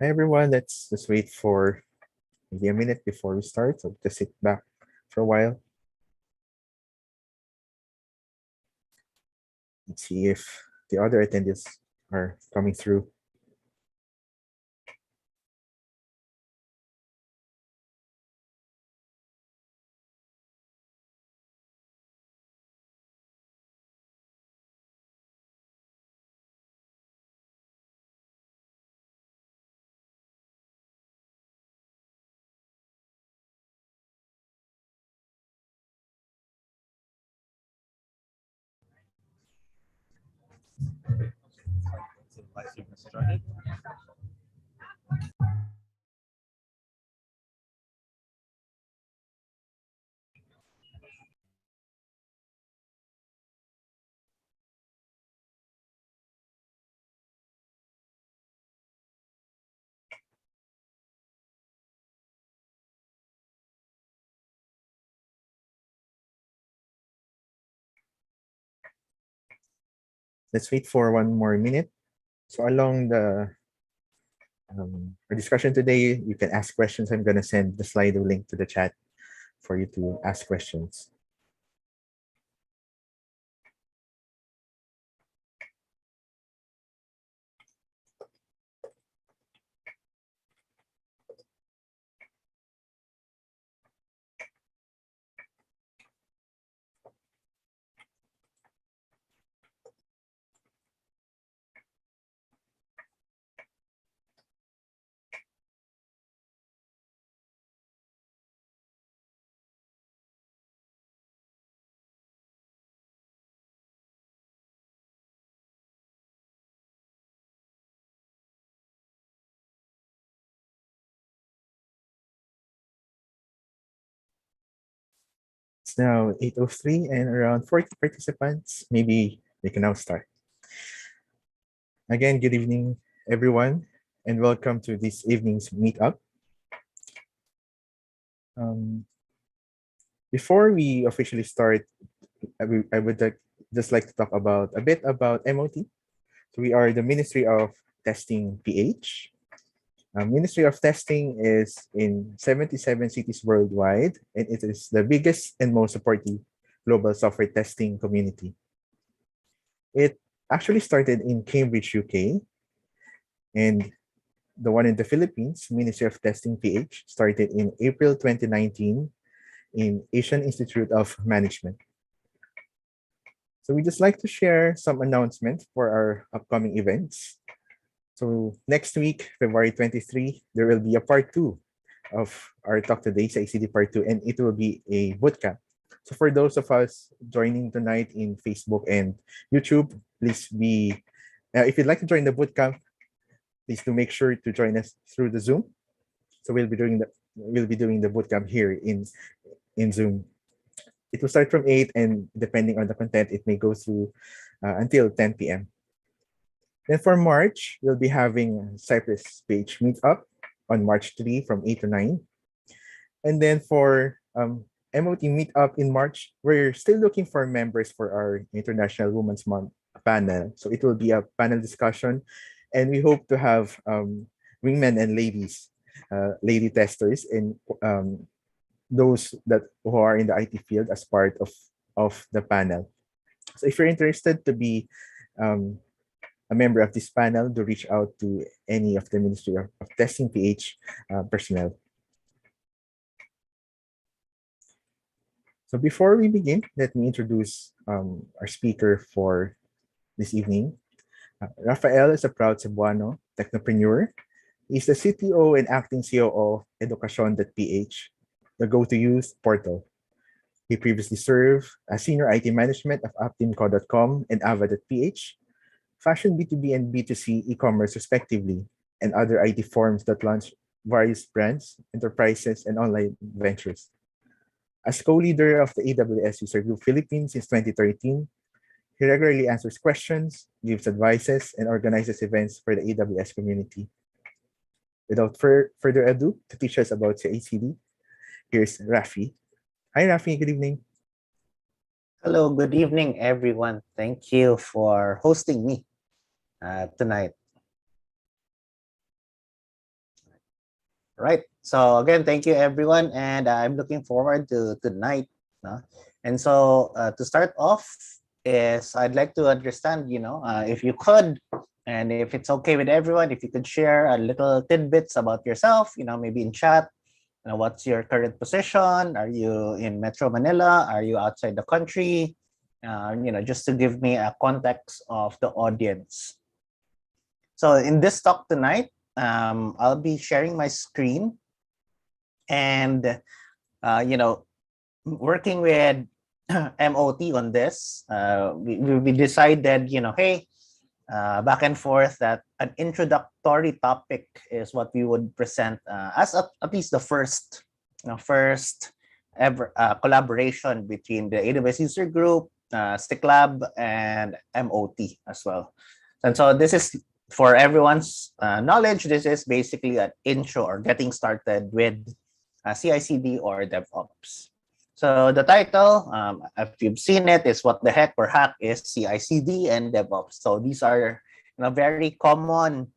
Hi everyone, let's just wait for maybe a minute before we start. So just sit back for a while. Let's see if the other attendees are coming through. Let's wait for one more minute. So along our discussion today, you can ask questions. I'm going to send the Slido link to the chat for you to ask questions. It's now 8:03 and around 40 participants. Maybe we can now start. Again, good evening, everyone, and welcome to this evening's meetup. Before we officially start, I would just like to talk about a bit about MoT. So we are the Ministry of Testing PH. Ministry of Testing is in 77 cities worldwide, and it is the biggest and most supportive global software testing community. It actually started in Cambridge, UK, and the one in the Philippines, Ministry of Testing PH, started in April 2019 in Asian Institute of Management. So we just like to share some announcements for our upcoming events. So next week, February 23, there will be a part 2 of our talk today, CICD part 2, and it will be a bootcamp. So for those of us joining tonight in Facebook and YouTube, please if you'd like to join the bootcamp, please do make sure to join us through the Zoom. So we'll be doing the bootcamp here in Zoom. It will start from 8, and depending on the content, it may go through until 10 p.m. Then for March, we'll be having Cypress-PH Meetup on March 3 from 8 to 9. And then for MoT Meetup in March, we're still looking for members for our International Women's Month panel. So it will be a panel discussion, and we hope to have women and ladies, lady testers, and those who are in the IT field as part of the panel. So if you're interested to be a member of this panel, to reach out to any of the Ministry of Testing PH personnel. So before we begin, let me introduce our speaker for this evening. Raphael is a proud Cebuano Technopreneur. He's the CTO and acting COO of Edukasyon.ph, the go-to youth portal. He previously served as Senior IT Management of Optimco.com and Ava.ph, fashion B2B and B2C E-commerce respectively, and other IT firms that launch various brands, enterprises, and online ventures. As co-leader of the AWS User Group Philippines since 2013, he regularly answers questions, gives advices, and organizes events for the AWS community. Without further ado, to teach us about CICD, here's Rafi. Hi, Rafi. Good evening. Hello, good evening, everyone. Thank you for hosting me tonight. Right. So again, thank you everyone, and I'm looking forward to tonight. And so to start off, is I'd like to understand, if you could, and if it's okay with everyone, if you could share a little tidbits about yourself, maybe in chat. What's your current position? Are you in Metro Manila? Are you outside the country? Just to give me a context of the audience. So in this talk tonight, I'll be sharing my screen and, working with MOT on this. We decided, hey, back and forth that an introductory topic is what we would present as at least the first ever collaboration between the AWS User Group, Siklab, and MOT as well. And so this is, for everyone's knowledge, this is basically an intro or getting started with CICD or DevOps. So the title, if you've seen it, is what the heck or hack is CICD and DevOps. So these are very common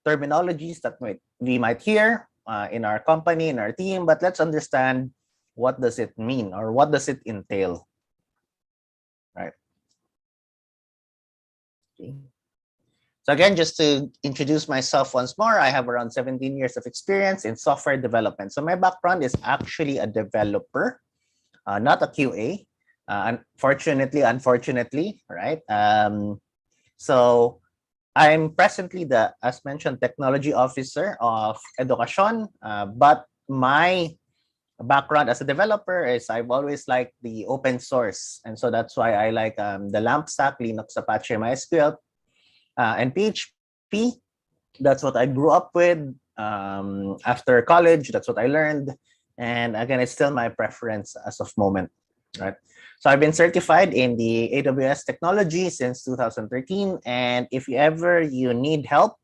terminologies that we might hear in our company, in our team, but let's understand what does it mean or what does it entail, right? Okay. So again, just to introduce myself once more, I have around 17 years of experience in software development. So my background is actually a developer, not a QA. Unfortunately, right? So I'm presently the, as mentioned, technology officer of Edukasyon, but my background as a developer is I've always liked the open source. And so that's why I like the LAMP stack, Linux, Apache, MySQL, and PHP. That's what I grew up with. After college, that's what I learned. And again, it's still my preference as of moment, right? So I've been certified in the AWS technology since 2013. And if you need help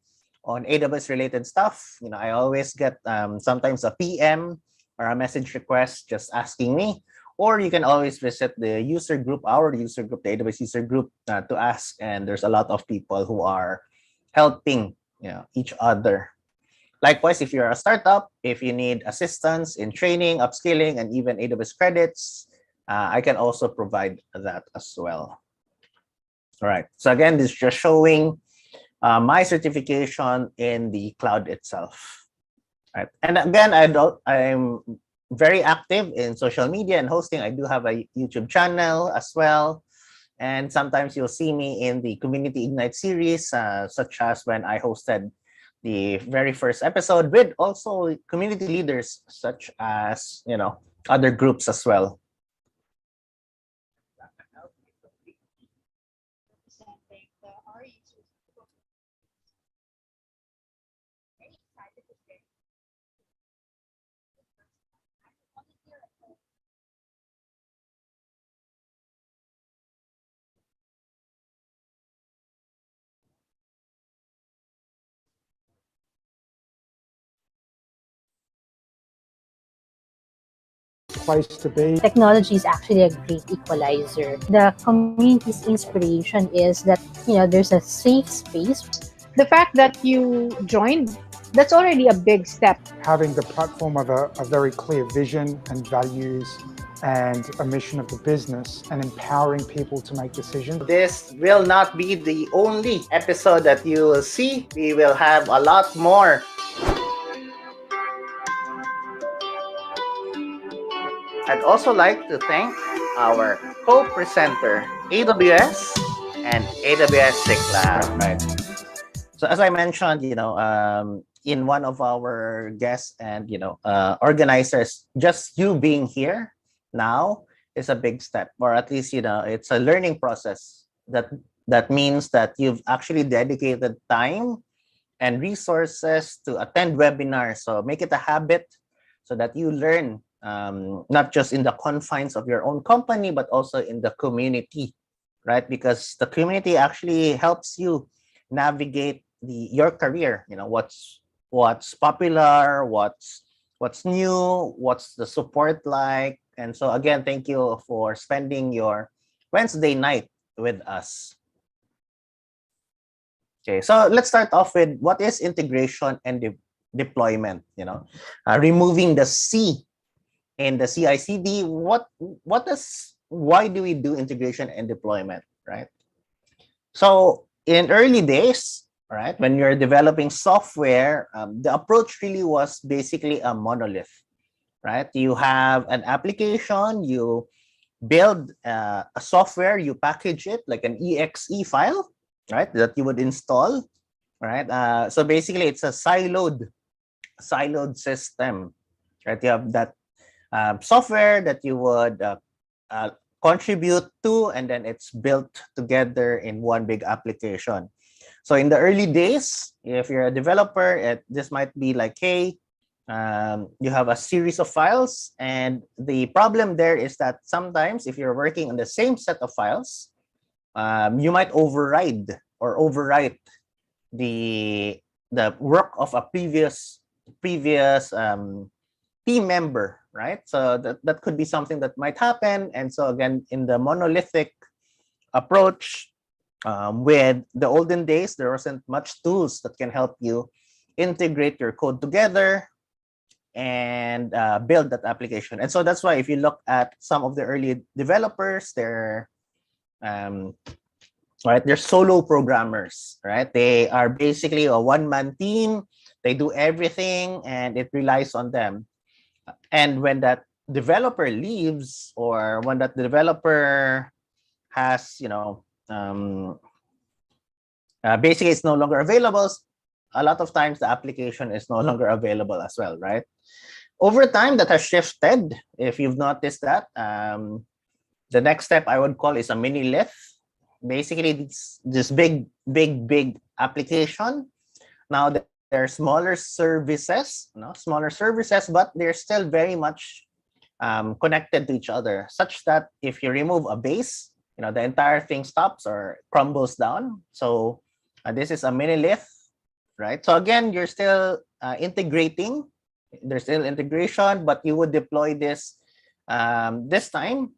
on AWS related stuff, I always get sometimes a PM or a message request just asking me, or you can always visit the user group, our user group, the AWS user group, to ask. And there's a lot of people who are helping each other. Likewise, if you're a startup, if you need assistance in training, upskilling, and even AWS credits, I can also provide that as well. All right. So again, this is just showing my certification in the cloud itself. Right. And again, I'm very active in social media and hosting. I do have a YouTube channel as well. And sometimes you'll see me in the Community Ignite series, such as when I hosted the very first episode with also community leaders, such as, other groups as well. Place to be. Technology is actually a great equalizer. The community's inspiration is that, there's a safe space. The fact that you joined, that's already a big step. Having the platform of a very clear vision and values and a mission of the business and empowering people to make decisions. This will not be the only episode that you will see. We will have a lot more. I'd also like to thank our co-presenter, AWS and AWS Siklab. Right. So as I mentioned, in one of our guests and, organizers, just you being here now is a big step, or at least, it's a learning process. That means that you've actually dedicated time and resources to attend webinars. So make it a habit so that you learn, not just in the confines of your own company, but also in the community, right? Because the community actually helps you navigate your career. What's popular, what's new, what's the support like. And so again, thank you for spending your Wednesday night with us. Okay, so let's start off with what is integration and deployment, removing the C in the CICD. Why do we do integration and deployment, right? So in early days, right, when you're developing software, the approach really was basically a monolith, right? You have an application, you build a software, you package it like an exe file, right, that you would install, right? So basically, it's a siloed system, right? You have that software that you would contribute to, and then it's built together in one big application. So in the early days, if you're a developer, this might be like, hey, you have a series of files, and the problem there is that sometimes if you're working on the same set of files, you might override or overwrite the work of a previous team member, right? So that could be something that might happen. And so again, in the monolithic approach, with the olden days, there wasn't much tools that can help you integrate your code together and build that application. And so that's why if you look at some of the early developers, they're solo programmers, right? They are basically a one-man team. They do everything, and it relies on them. And when that developer leaves, or when that developer has, basically it's no longer available, a lot of times the application is no longer available as well, right? Over time, that has shifted. If you've noticed that, the next step I would call is a mini lith. Basically, this big application. Now they're smaller services, but they're still very much connected to each other, such that if you remove a base, the entire thing stops or crumbles down. So this is a mini lith, right? So again, you're still integrating. There's still integration, but you would deploy this. This time,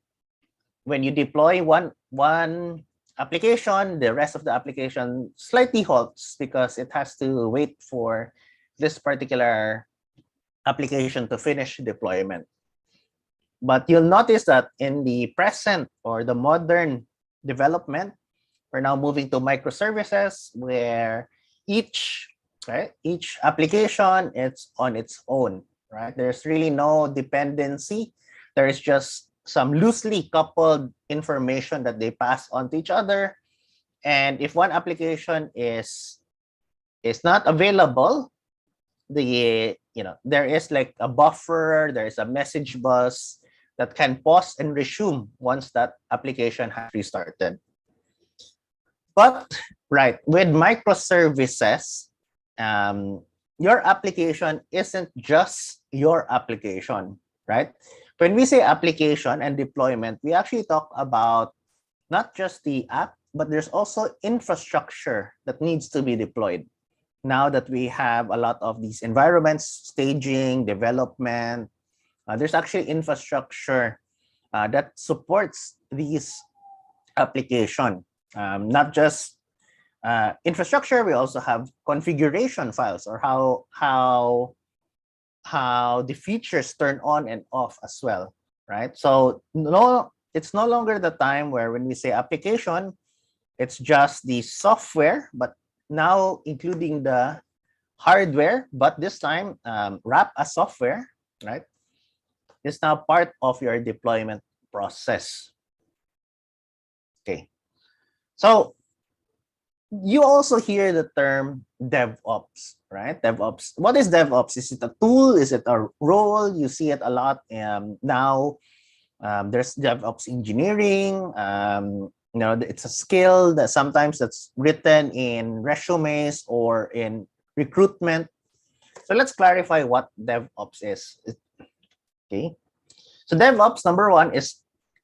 when you deploy one application, the rest of the application slightly halts because it has to wait for this particular application to finish deployment. But you'll notice that in the present or the modern development, we're now moving to microservices where each application is on its own, right? There's really no dependency. There is just some loosely coupled information that they pass on to each other. And if one application is not available, there is like a buffer, there is a message bus that can pause and resume once that application has restarted. But right, with microservices, your application isn't just your application, right? When we say application and deployment, we actually talk about not just the app, but there's also infrastructure that needs to be deployed. Now that we have a lot of these environments, staging, development, there's actually infrastructure that supports these application. Not just infrastructure, we also have configuration files, or how the features turn on and off as well, right? So it's no longer the time where when we say application, it's just the software, but now including the hardware, but this time wrap as software, right? Is now part of your deployment process. Okay. So you also hear the term DevOps, right? DevOps. What is DevOps? Is it a tool? Is it a role? You see it a lot now. There's DevOps engineering. It's a skill that sometimes that's written in resumes or in recruitment. So let's clarify what DevOps is. Okay. So DevOps, number one, is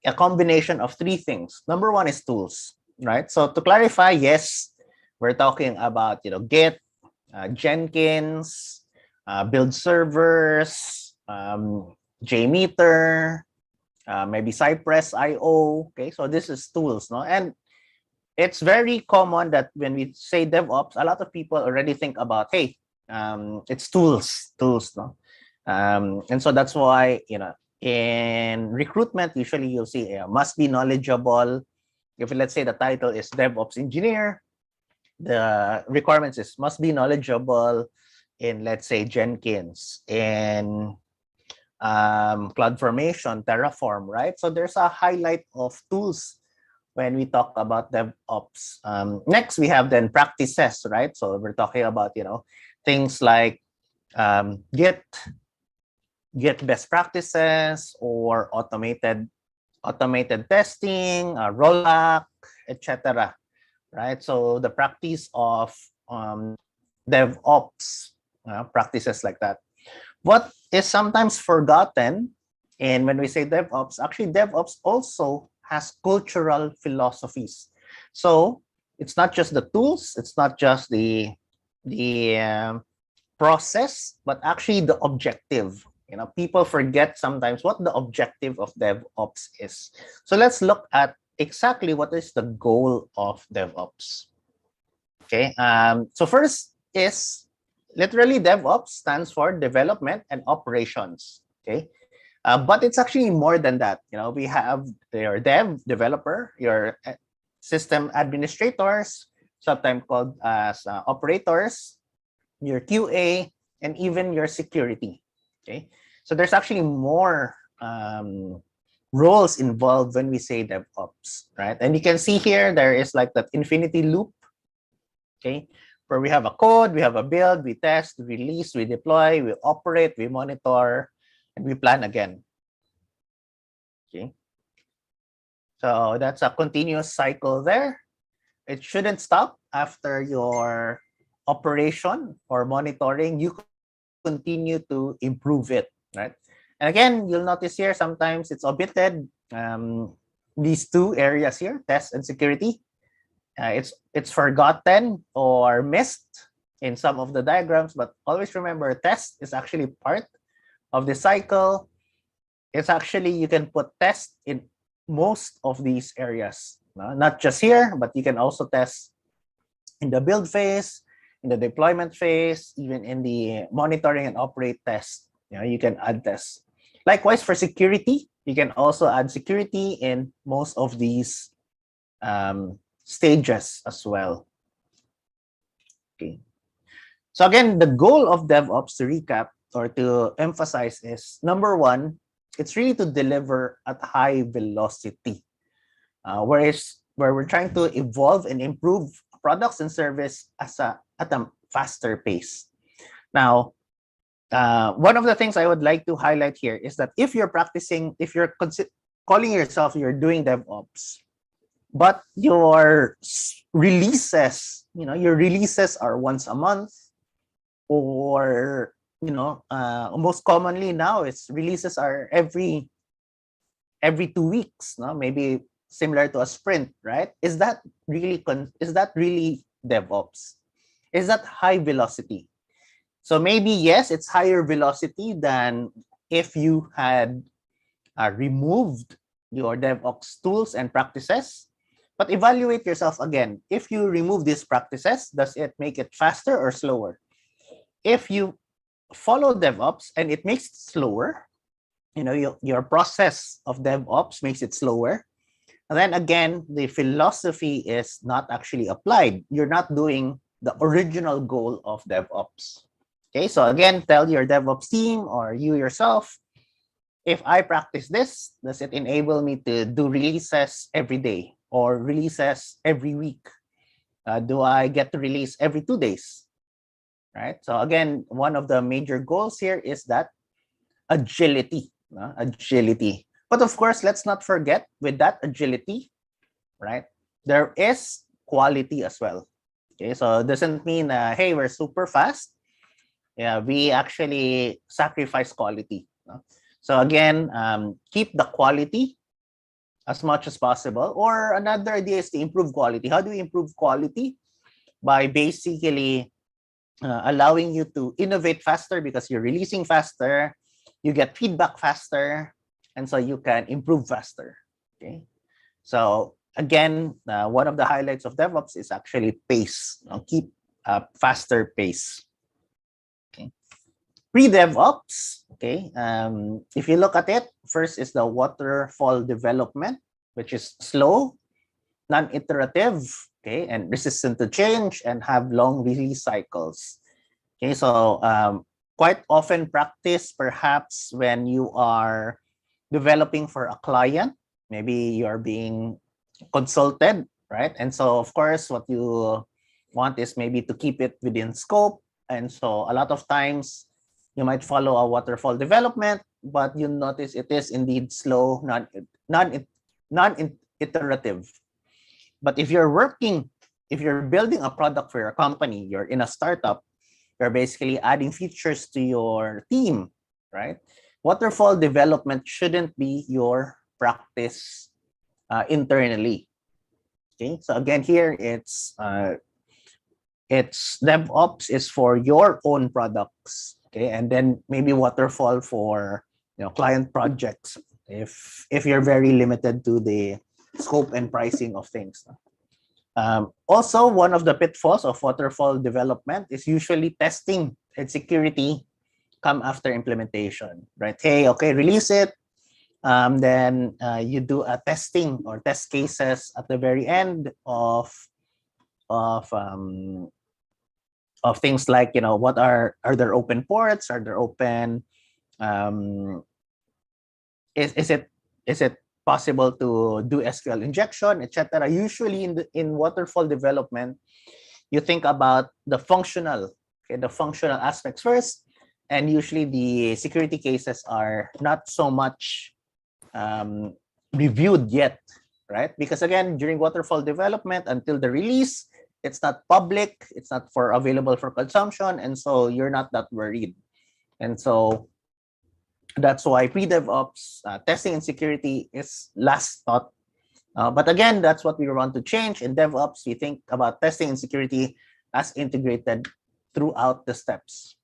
a combination of three things. Number one is tools, right? So to clarify, yes, we're talking about Git, Jenkins, build servers, JMeter, maybe Cypress IO. Okay, so this is tools, no? And it's very common that when we say DevOps, a lot of people already think about, hey, it's tools, no? And so that's why, in recruitment, usually you'll see must be knowledgeable. If let's say the title is DevOps engineer, the requirements is must be knowledgeable in, let's say, Jenkins, in CloudFormation, Terraform, right? So there's a highlight of tools when we talk about DevOps. Next, we have then practices, right? So we're talking about, things like Git best practices, or automated testing, rollback, etc. Right? So the practice of DevOps, practices like that. What is sometimes forgotten, and when we say DevOps, actually DevOps also has cultural philosophies. So it's not just the tools, it's not just the process, but actually the objective. People forget sometimes what the objective of DevOps is. So let's look at exactly what is the goal of DevOps. Okay. So first is literally DevOps stands for development and operations. Okay. But it's actually more than that. We have your developer, your system administrators, sometimes called as operators, your QA, and even your security. Okay. So there's actually more roles involved when we say DevOps, right? And you can see here, there is like that infinity loop, okay, where we have a code, we have a build, we test, we release, we deploy, we operate, we monitor, and we plan again. Okay. So that's a continuous cycle there. It shouldn't stop after your operation or monitoring. You continue to improve it, right? And again, you'll notice here sometimes it's omitted. These two areas here, test and security, it's forgotten or missed in some of the diagrams. But always remember, test is actually part of the cycle. It's actually, you can put test in most of these areas, not just here, but you can also test in the build phase, in the deployment phase, even in the monitoring and operate test. You can add tests. Likewise, for security, you can also add security in most of these stages as well. Okay. So again, the goal of DevOps, to recap or to emphasize, is number one, it's really to deliver at high velocity, where we're trying to evolve and improve products and service at a faster pace. Now, one of the things I would like to highlight here is that if you're calling yourself, you're doing DevOps, but your releases, your releases are once a month, or most commonly now it's releases are every 2 weeks, maybe similar to a sprint, right? Is that really DevOps? Is that high velocity? So maybe yes, it's higher velocity than if you had removed your DevOps tools and practices. But evaluate yourself again. If you remove these practices, does it make it faster or slower? If you follow DevOps and it makes it slower, your process of DevOps makes it slower, and then again, the philosophy is not actually applied. You're not doing the original goal of DevOps. Okay, so again, tell your DevOps team or you yourself, if I practice this, does it enable me to do releases every day or releases every week? Do I get to release every 2 days? Right. So again, one of the major goals here is that agility. Agility. But of course, let's not forget, with that agility, right, there is quality as well. Okay, so it doesn't mean, hey, we're super fast. Yeah, we actually sacrifice quality. So again, keep the quality as much as possible. Or another idea is to improve quality. How do we improve quality? By basically allowing you to innovate faster, because you're releasing faster, you get feedback faster, and so you can improve faster. Okay, so again, one of the highlights of DevOps is actually pace. Keep a faster pace. Pre-DevOps, okay, if you look at it, first is the waterfall development, which is slow, non-iterative, okay, and resistant to change and have long release cycles. Okay, so quite often practice perhaps when you are developing for a client, maybe you are being consulted, right? And so of course, what you want is maybe to keep it within scope. And so a lot of times you might follow a waterfall development, but you notice it is indeed slow, non-iterative. But if you're building a product for your company, you're in a startup, you're basically adding features to your team, right? Waterfall development shouldn't be your practice internally. Okay, so again, here it's DevOps is for your own products. Okay, and then maybe waterfall for client projects if you're very limited to the scope and pricing of things. Also, one of the pitfalls of waterfall development is usually testing and security come after implementation, right? Hey, okay, release it. Then you do a testing or test cases at the very end of things like, what are there open ports? Are there open? Is it possible to do SQL injection, etc.? Usually in waterfall development, you think about the functional aspects first, and usually the security cases are not so much reviewed yet, right? Because again, during waterfall development until the release, it's not public, it's not available for consumption, and so you're not that worried. And so that's why pre-DevOps testing and security is last thought. But again, that's what we want to change. In DevOps, we think about testing and security as integrated throughout the steps.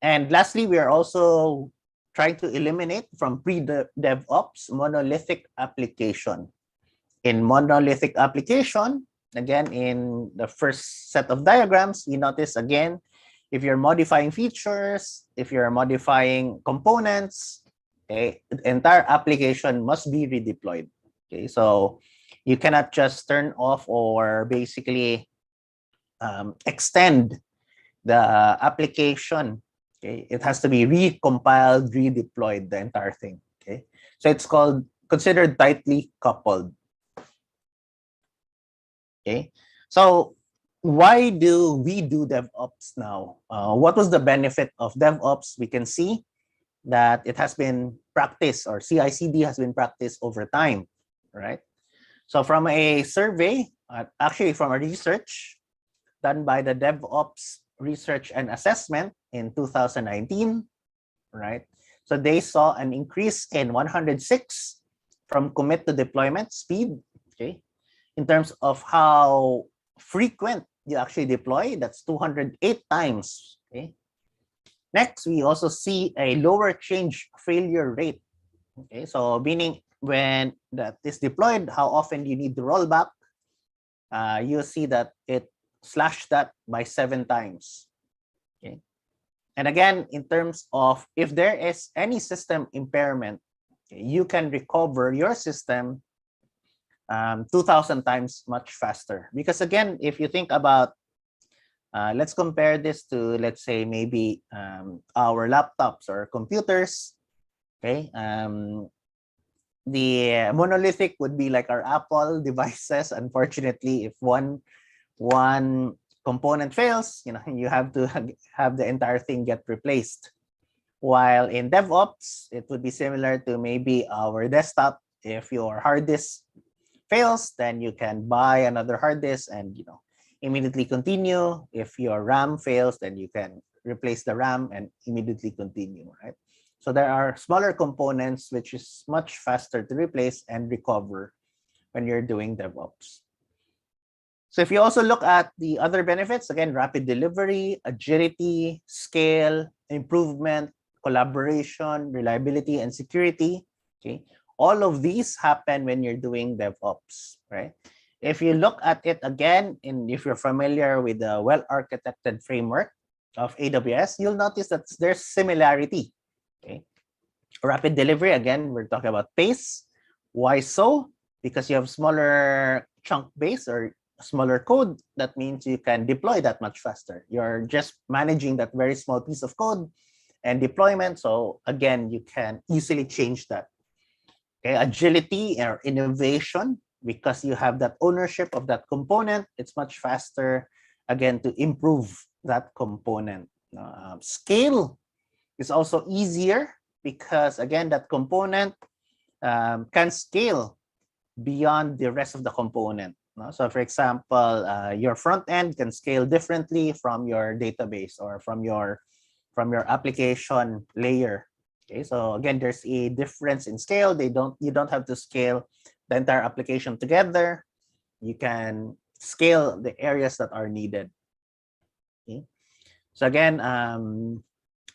And lastly, we are also trying to eliminate from pre-DevOps monolithic application. In monolithic application, again, in the first set of diagrams, we notice again, if you're modifying features, if you're modifying components, okay, the entire application must be redeployed. Okay, so you cannot just turn off or basically extend the application. Okay, it has to be recompiled, redeployed, the entire thing. Okay, so it's considered tightly coupled. Okay, so why do we do DevOps now? What was the benefit of DevOps? We can see that it has been practiced, or CICD has been practiced over time, right? So from a survey, actually from a research done by the DevOps Research and Assessment in 2019, right? So they saw an increase in 106 from commit to deployment speed, okay? In terms of how frequent you actually deploy, that's 208 times, okay? Next, we also see a lower change failure rate, okay? So meaning when that is deployed, how often you need to roll back, you'll see that it slashed that by 7 times, okay? And again, in terms of if there is any system impairment, okay, you can recover your system 2,000 times much faster. Because again, if you think about, let's compare this to, let's say, maybe our laptops or computers, okay? The monolithic would be like our Apple devices. Unfortunately, if one component fails, you have to have the entire thing get replaced. While in DevOps, it would be similar to maybe our desktop. If your hard disk fails, then you can buy another hard disk and immediately continue. If your RAM fails, then you can replace the RAM and immediately continue, right? So there are smaller components which is much faster to replace and recover when you're doing DevOps. So if you also look at the other benefits, again, rapid delivery, agility, scale, improvement, collaboration, reliability, and security, okay? All of these happen when you're doing DevOps, right? If you look at it again, and if you're familiar with the well-architected framework, of AWS, you'll notice that there's similarity. Okay, rapid delivery, again, we're talking about pace. Why so? Because you have smaller chunk base or smaller code. That means you can deploy that much faster. You're just managing that very small piece of code and deployment. So again, you can easily change that. Okay, agility or innovation, because you have that ownership of that component, it's much faster, again, to improve that component. Scale is also easier because, again, that component can scale beyond the rest of the component. So for example, your front end can scale differently from your database or from your application layer. Okay, so again, there's a difference in scale. You don't have to scale the entire application together. You can scale the areas that are needed. Okay, so again,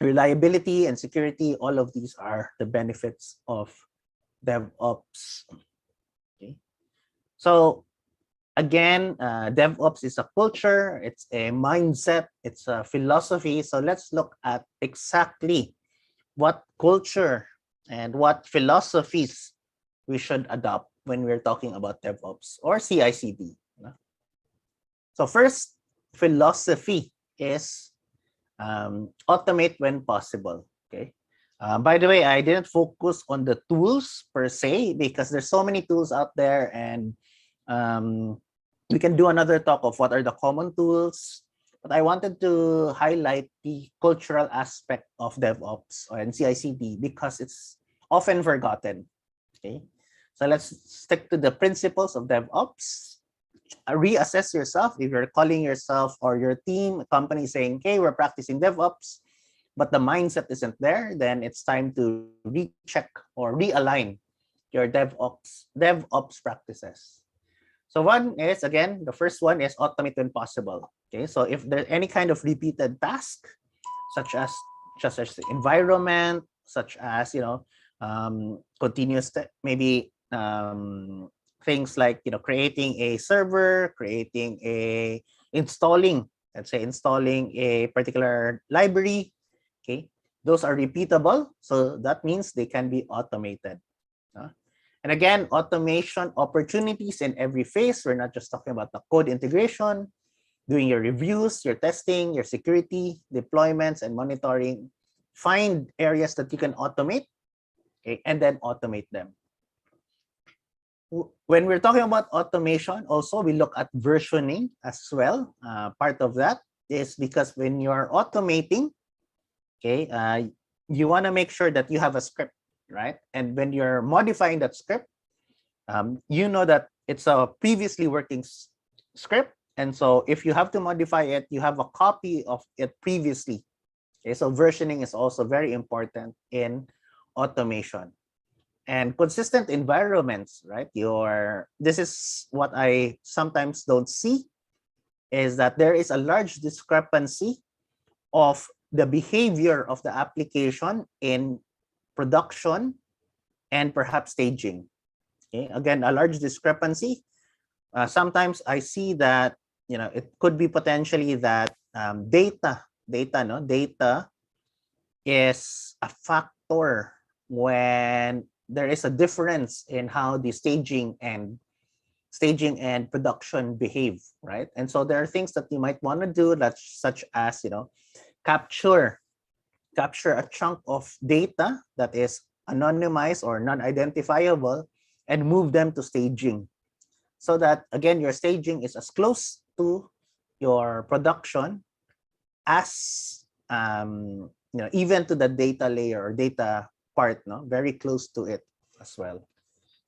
reliability and security, all of these are the benefits of DevOps. Okay, so again, DevOps is a culture, it's a mindset, it's a philosophy. So let's look at exactly what culture and what philosophies we should adopt when we're talking about DevOps or CICD. So first, philosophy is automate when possible. Okay. By the way, I didn't focus on the tools per se because there's so many tools out there, and we can do another talk of what are the common tools. But I wanted to highlight the cultural aspect of DevOps and CICD because it's often forgotten. Okay, so let's stick to the principles of DevOps. Reassess yourself if you're calling yourself or your team, company saying, "Okay, we're practicing DevOps," but the mindset isn't there. Then it's time to recheck or realign your DevOps practices. So one is, again, the first one is automate when possible. Okay, so if there's any kind of repeated task, such as the environment, such as continuous maybe things like creating a server, installing a particular library. Okay, those are repeatable, so that means they can be automated. And again, automation opportunities in every phase. We're not just talking about the code integration, doing your reviews, your testing, your security, deployments, and monitoring. Find areas that you can automate, okay, and then automate them. When we're talking about automation, also we look at versioning as well. Part of that is because when you're automating, okay, you want to make sure that you have a script, right? And when you're modifying that script, you know that it's a previously working script. And so if you have to modify it, you have a copy of it previously. Okay, so versioning is also very important in automation. And consistent environments, right? This is what I sometimes don't see, is that there is a large discrepancy of the behavior of the application in production and perhaps staging. Okay, again, a large discrepancy. Sometimes I see that it could be potentially that data is a factor when there is a difference in how the staging and production behave, right? And so there are things that you might want to do, such as capture a chunk of data that is anonymized or non-identifiable and move them to staging, so that again your staging is as close to your production as even to the data layer or data part, very close to it as well.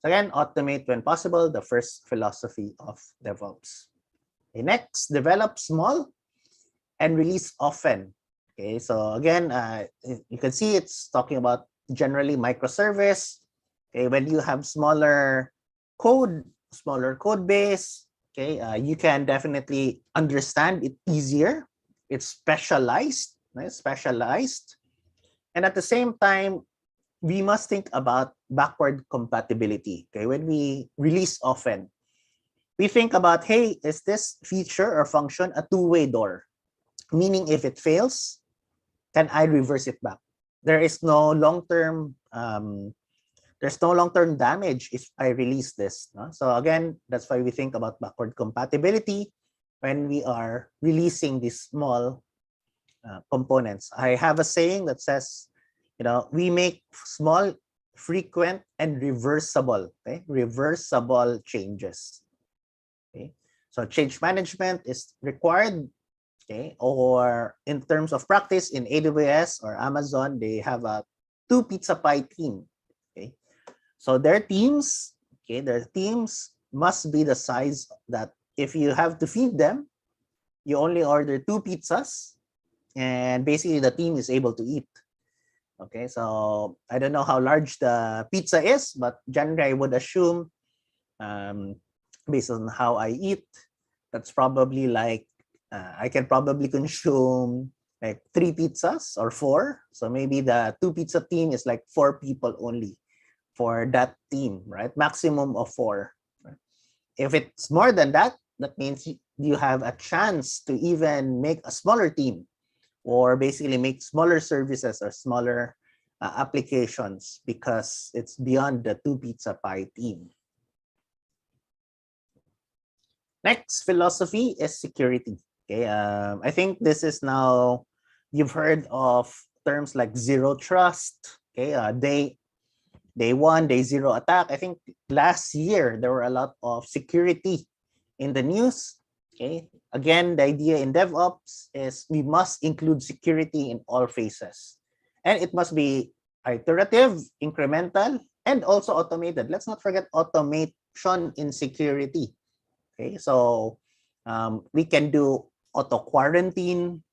So again, automate when possible, the first philosophy of DevOps. Okay, next, develop small and release often. Okay, so again, you can see it's talking about generally microservice. Okay, when you have smaller code base, okay, you can definitely understand it easier. It's specialized, right? And at the same time, we must think about backward compatibility. Okay, when we release often, we think about, hey, is this feature or function a two-way door? Meaning, if it fails, can I reverse it back? There is no long-term there's no long-term damage if I release this. No? So again, that's why we think about backward compatibility when we are releasing these small components. I have a saying that says, we make small, frequent, and reversible, okay? Reversible changes. Okay, so change management is required. Okay, or in terms of practice in AWS or Amazon, they have a 2 pizza pie team. Okay, so their teams must be the size that if you have to feed them, you only order 2 pizzas, and basically the team is able to eat. Okay, so I don't know how large the pizza is, but generally I would assume, based on how I eat, that's probably like I can probably consume like 3 pizzas or 4. So maybe the 2 pizza team is like 4 people only for that team, right? Maximum of 4. If it's more than that, that means you have a chance to even make a smaller team, or basically make smaller services or smaller applications, because it's beyond the 2 pizza pie team. Next philosophy is security. Okay, I think this is now, you've heard of terms like zero trust. Okay, day 1, day 0 attack. I think last year there were a lot of security in the news. Okay, again, the idea in DevOps is we must include security in all phases, and it must be iterative, incremental, and also automated. Let's not forget automation in security. Okay, so we can do auto quarantine.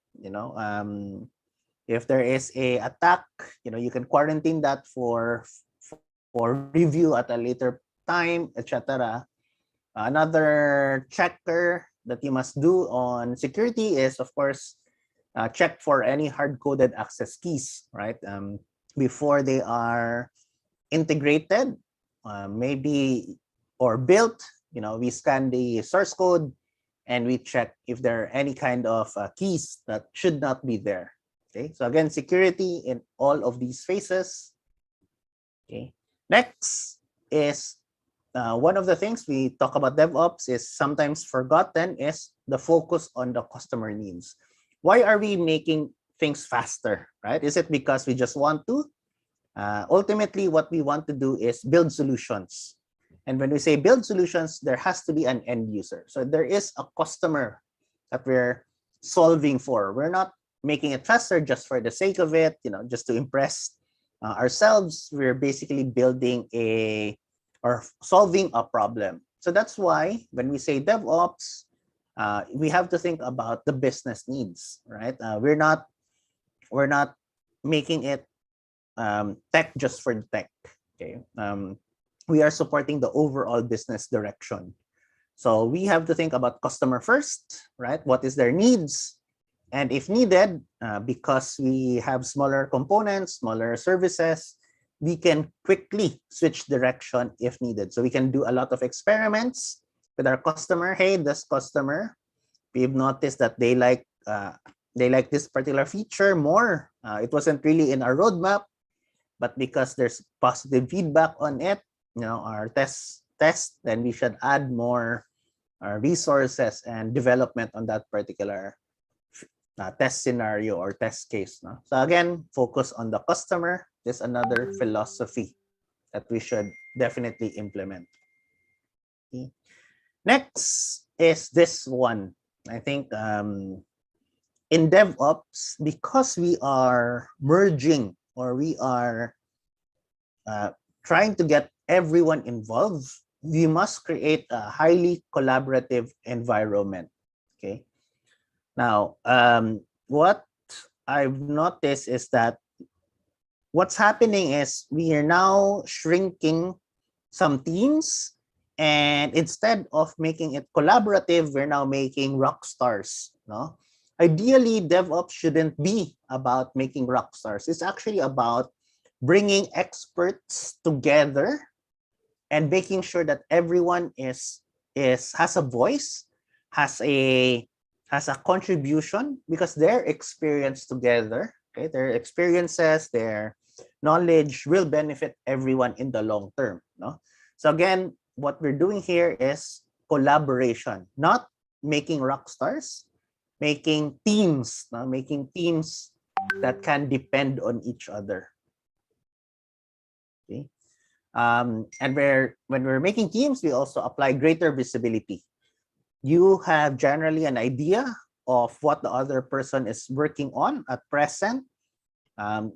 If there is a attack, you can quarantine that for review at a later time, etc. Another checker that you must do on security is, of course, check for any hard-coded access keys, right? Before they are integrated, maybe, or built. We scan the source code and we check if there are any kind of keys that should not be there. Okay, so again, security in all of these phases. Okay, next is one of the things we talk about DevOps is sometimes forgotten is the focus on the customer needs. Why are we making things faster, right? Is it because we just want to? Ultimately, what we want to do is build solutions. And when we say build solutions, there has to be an end user. So there is a customer that we're solving for. We're not making it faster just for the sake of it, just to impress ourselves. We're basically building or solving a problem. So that's why when we say DevOps, we have to think about the business needs, right? We're not making it tech just for the tech. Okay, we are supporting the overall business direction. So we have to think about customer first, right? What is their needs? And if needed, because we have smaller components, smaller services, we can quickly switch direction if needed. So we can do a lot of experiments with our customer. Hey, this customer, we've noticed that they like this particular feature more. It wasn't really in our roadmap, but because there's positive feedback on it, our test, then we should add more resources and development on that particular test scenario or test case. No? So again, focus on the customer is another philosophy that we should definitely implement. Okay. Next is this one. I think in DevOps, because we are merging, or we are trying to get everyone involved, we must create a highly collaborative environment. Okay. Now, what I've noticed is that what's happening is we are now shrinking some teams, and instead of making it collaborative, we're now making rock stars. No? Ideally, DevOps shouldn't be about making rock stars. It's actually about bringing experts together and making sure that everyone has a voice, has a has a contribution because their experience together, okay, their experiences, their knowledge will benefit everyone in the long term. No? So again, what we're doing here is collaboration, not making rock stars, making teams, no? Making teams that can depend on each other. Okay. And when we're making teams, we also apply greater visibility. You have generally an idea of what the other person is working on at present.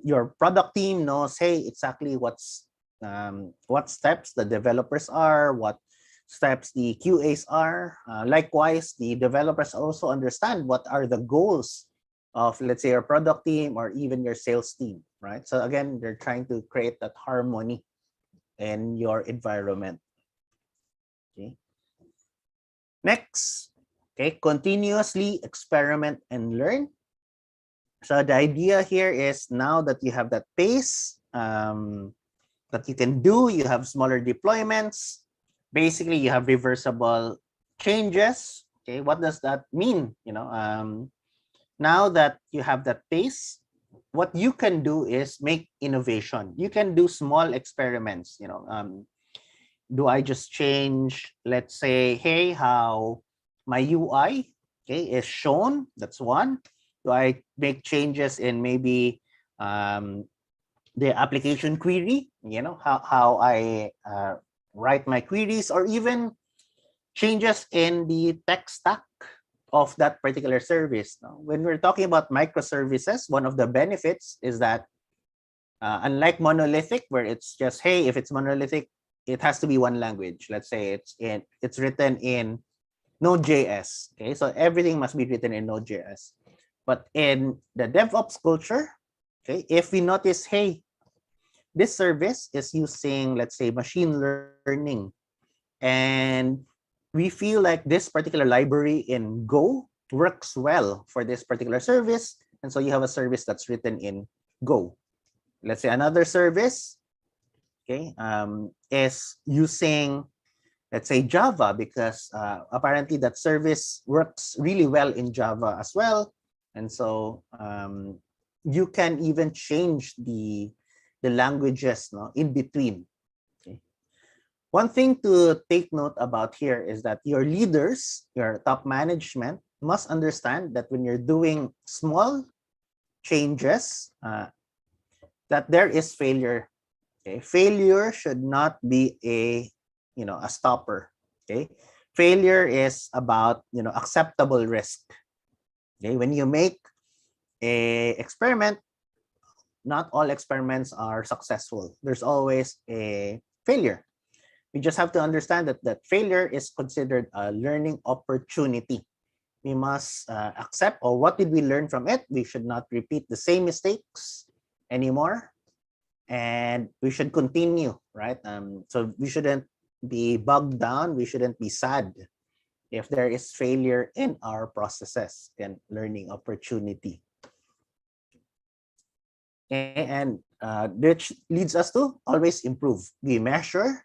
Your product team knows, hey, exactly what steps the developers are, what steps the QAs are. Likewise, the developers also understand what are the goals of, let's say, your product team or even your sales team, right? So again, they're trying to create that harmony in your environment. Okay. Next, okay, continuously experiment and learn. So the idea here is now that you have that pace that you can do, you have smaller deployments. Basically, you have reversible changes. Okay, what does that mean? You know, now that you have that pace, what you can do is make innovation. You can do small experiments. You know, do I just change, let's say, hey, how my UI, okay, is shown? That's one. Do I make changes in maybe the application query? You know, how I write my queries, or even changes in the tech stack of that particular service. Now, when we're talking about microservices, one of the benefits is that unlike monolithic, where it's just, hey, if it's monolithic, it has to be one language. Let's say it's written in Node.js. Okay, so everything must be written in Node.js. But in the DevOps culture, okay, if we notice, hey, this service is using, let's say, machine learning, and we feel like this particular library in Go works well for this particular service, and so you have a service that's written in Go. Let's say another service, okay, is using, let's say, Java, because apparently that service works really well in Java as well. And so you can even change the languages, no, in between. Okay. One thing to take note about here is that your leaders, your top management, must understand that when you're doing small changes, that there is failure. Okay, failure should not be a stopper. Okay, failure is about acceptable risk. Okay, when you make a experiment, not all experiments are successful. There's always a failure. We just have to understand that failure is considered a learning opportunity. We must accept, or what did we learn from it? We should not repeat the same mistakes anymore, and we should continue, right? So we shouldn't be bogged down. We shouldn't be sad if there is failure in our processes and learning opportunity. And which leads us to always improve. We measure,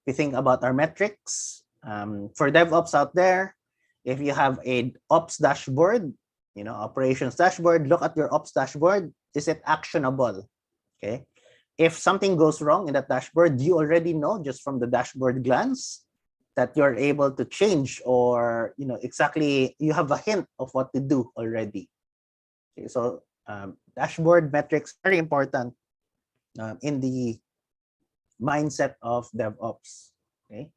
we think about our metrics. For DevOps out there, if you have a ops dashboard, operations dashboard, look at your ops dashboard. Is it actionable? Okay. If something goes wrong in that dashboard, you already know just from the dashboard glance that you're able to change, or exactly, you have a hint of what to do already. Okay, so dashboard metrics are very important in the mindset of DevOps. Okay,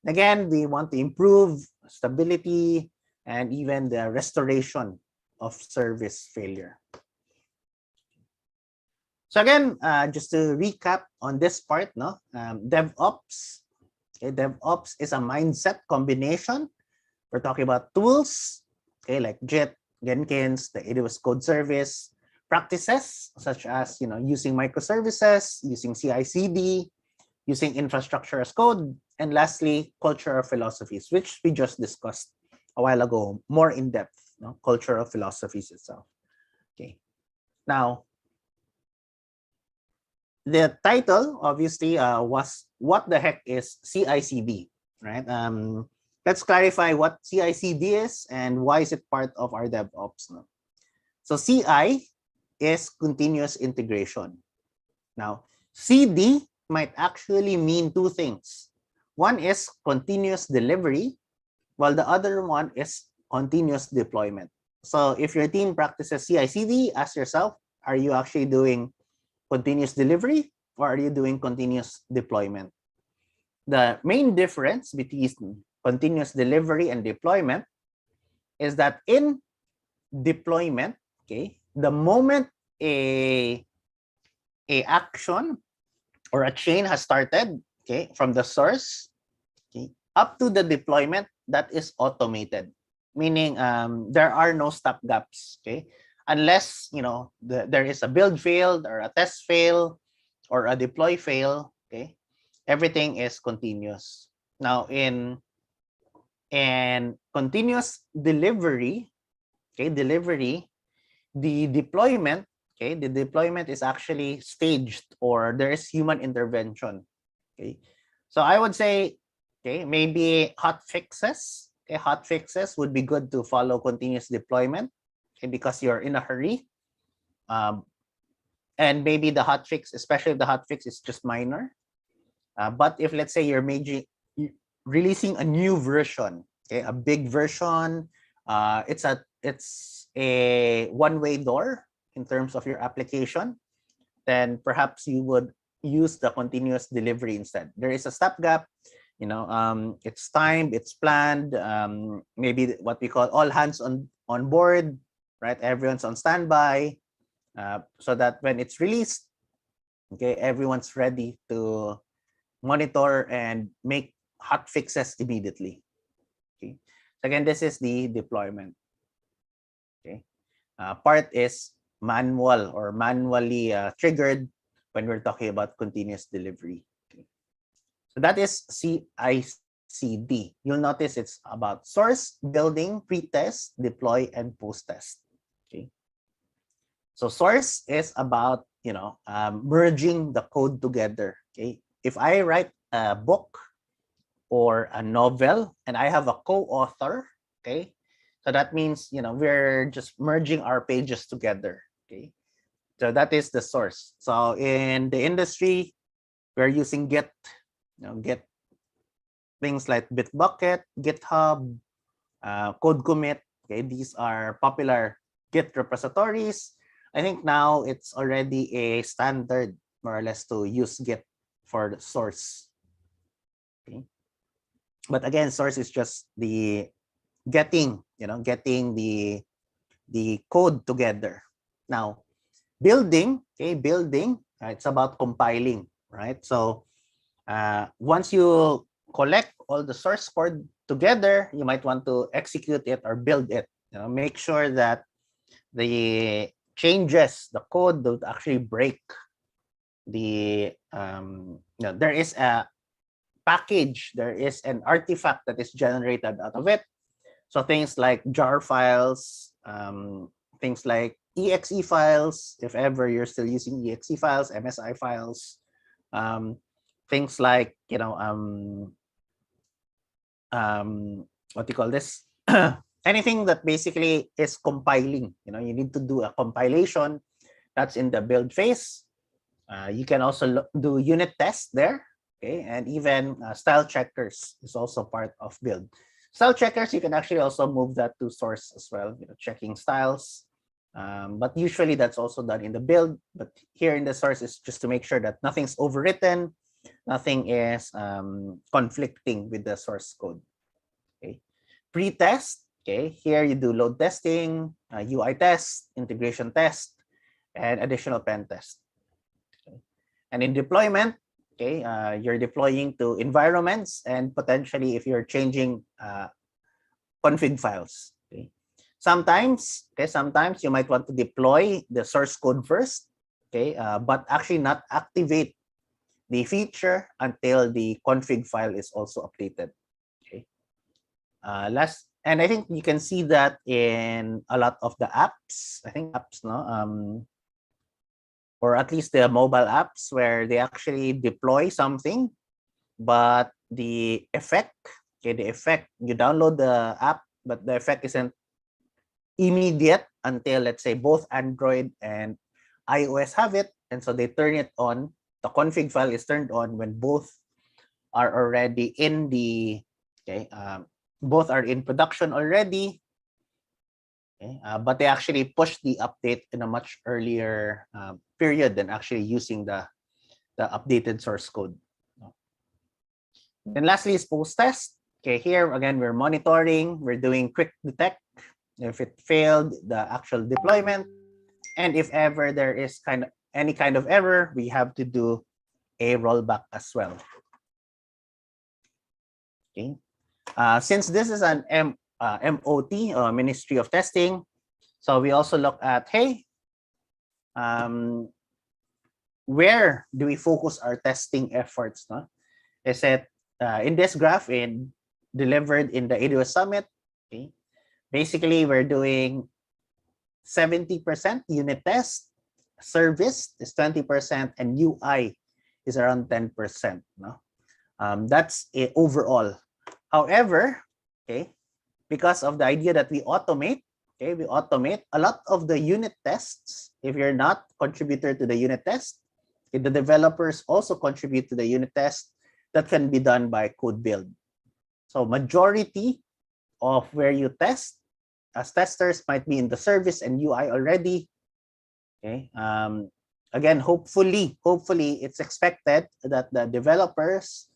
again, we want to improve stability and even the restoration of service failure. So again, just to recap on this part, DevOps. Okay, DevOps is a mindset combination. We're talking about tools, okay, like Git, Jenkins, the AWS code service, practices such as using microservices, using CICD, using infrastructure as code, and lastly, cultural philosophies, which we just discussed a while ago, more in depth, cultural philosophies itself. Okay, now the title obviously was what the heck is CICD, right? let's clarify what CICD is and why is it part of our DevOps. No? So CI is continuous integration. Now, CD might actually mean two things. One is continuous delivery, while the other one is continuous deployment. So if your team practices CI/CD, ask yourself, are you actually doing continuous delivery or are you doing continuous deployment? The main difference between continuous delivery and deployment is that in deployment, okay, the moment a action or a chain has started, okay, from the source, okay, up to the deployment, that is automated, meaning there are no stop gaps, okay, unless there is a build fail or a test fail or a deploy fail, okay, everything is continuous. Now in continuous delivery, okay, the deployment, okay, the deployment is actually staged or there is human intervention, okay. So I would say, okay, maybe hot fixes. Okay, hot fixes would be good to follow continuous deployment, okay, because you're in a hurry. And maybe the hot fix, especially if the hot fix is just minor. But if let's say you're releasing a new version, okay, a big version, it's a one-way door in terms of your application, then perhaps you would use the continuous delivery instead. There is a stopgap, it's timed, it's planned, maybe what we call all hands on board, right? Everyone's on standby, so that when it's released, okay, everyone's ready to monitor and make hot fixes immediately. Okay, so again, this is the deployment. Okay, part is manual or manually triggered when we're talking about continuous delivery. Okay. So that is CICD. You'll notice it's about source, building, pre-test, deploy, and post-test. Okay. So source is about merging the code together. Okay. If I write a book or a novel and I have a co-author, okay, so that means we're just merging our pages together. Okay, so that is the source. So in the industry, we're using Git, Git things like Bitbucket, GitHub, Code Commit. Okay, these are popular Git repositories. I think now it's already a standard, more or less, to use Git for the source. Okay, but again, source is just the getting the code together. Now, building, okay, it's about compiling, right? So once you collect all the source code together, you might want to execute it or build it. Make sure that the changes, the code don't actually break the there is a package, there is an artifact that is generated out of it. So things like jar files, things like exe files, if ever you're still using exe files, MSI files, things like what do you call this? Anything that basically is compiling. You need to do a compilation. That's in the build phase. You can also do unit tests there, okay, and even style checkers is also part of build. Style checkers, you can actually also move that to source as well, checking styles. But usually that's also done in the build. But here in the source is just to make sure that nothing's overwritten, nothing is conflicting with the source code. Okay, pre-test. Okay, here you do load testing, UI test, integration test, and additional pen test. Okay. And in deployment, okay, you're deploying to environments and potentially if you're changing config files. Okay. Sometimes you might want to deploy the source code first, okay, but actually not activate the feature until the config file is also updated. Okay. And I think you can see that in a lot of the apps. I think apps, or at least the mobile apps where they actually deploy something, but the effect Okay, the effect, you download the app, but the effect isn't immediate until, let's say, both Android and iOS have it, and so they turn it on. The config file is turned on when both are already in the, both are in production already. But they actually push the update in a much earlier period than actually using the updated source code. Then lastly is post-test. Okay, here again, we're monitoring, we're doing quick detect if it failed, the actual deployment, and if ever there is any kind of error, we have to do a rollback as well. Okay, since this is an MoT, Ministry of Testing, so we also look at, hey, where do we focus our testing efforts? No? Is it in this graph delivered in the AWS Summit? Okay. Basically, we're doing 70% unit test, service is 20%, and UI is around 10%. No? That's it overall. However, okay, because of the idea that we automate, we automate a lot of the unit tests. If you're not contributor to the unit test, the developers also contribute to the unit test that can be done by code build. So majority of where you test as testers might be in the service and UI already. Okay. Again, hopefully it's expected that the developers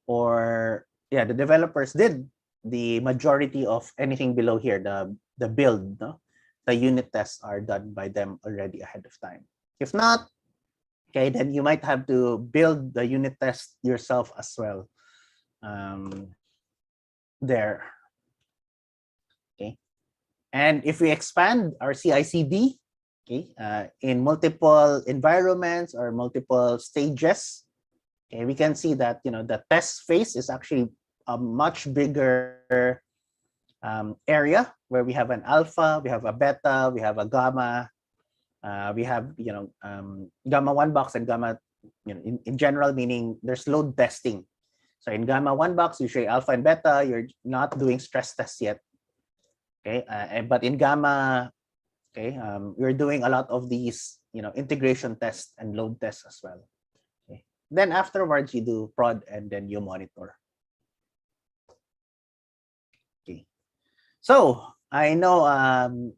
the developers did the majority of anything below here, the build, no? The unit tests are done by them already ahead of time. If not, okay, then you might have to build the unit test yourself as well. There. Okay. And if we expand our CICD, okay, in multiple environments or multiple stages, okay, we can see that the test phase is actually a much bigger area where we have an alpha, we have a beta, we have a gamma, we have gamma 1 box and gamma in general, meaning there's load testing. So in gamma 1 box, usually alpha and beta, you're not doing stress tests yet. Okay, but in gamma, okay, we're doing a lot of these integration tests and load tests as well. Okay. Then afterwards you do prod and then you monitor. Okay, so I know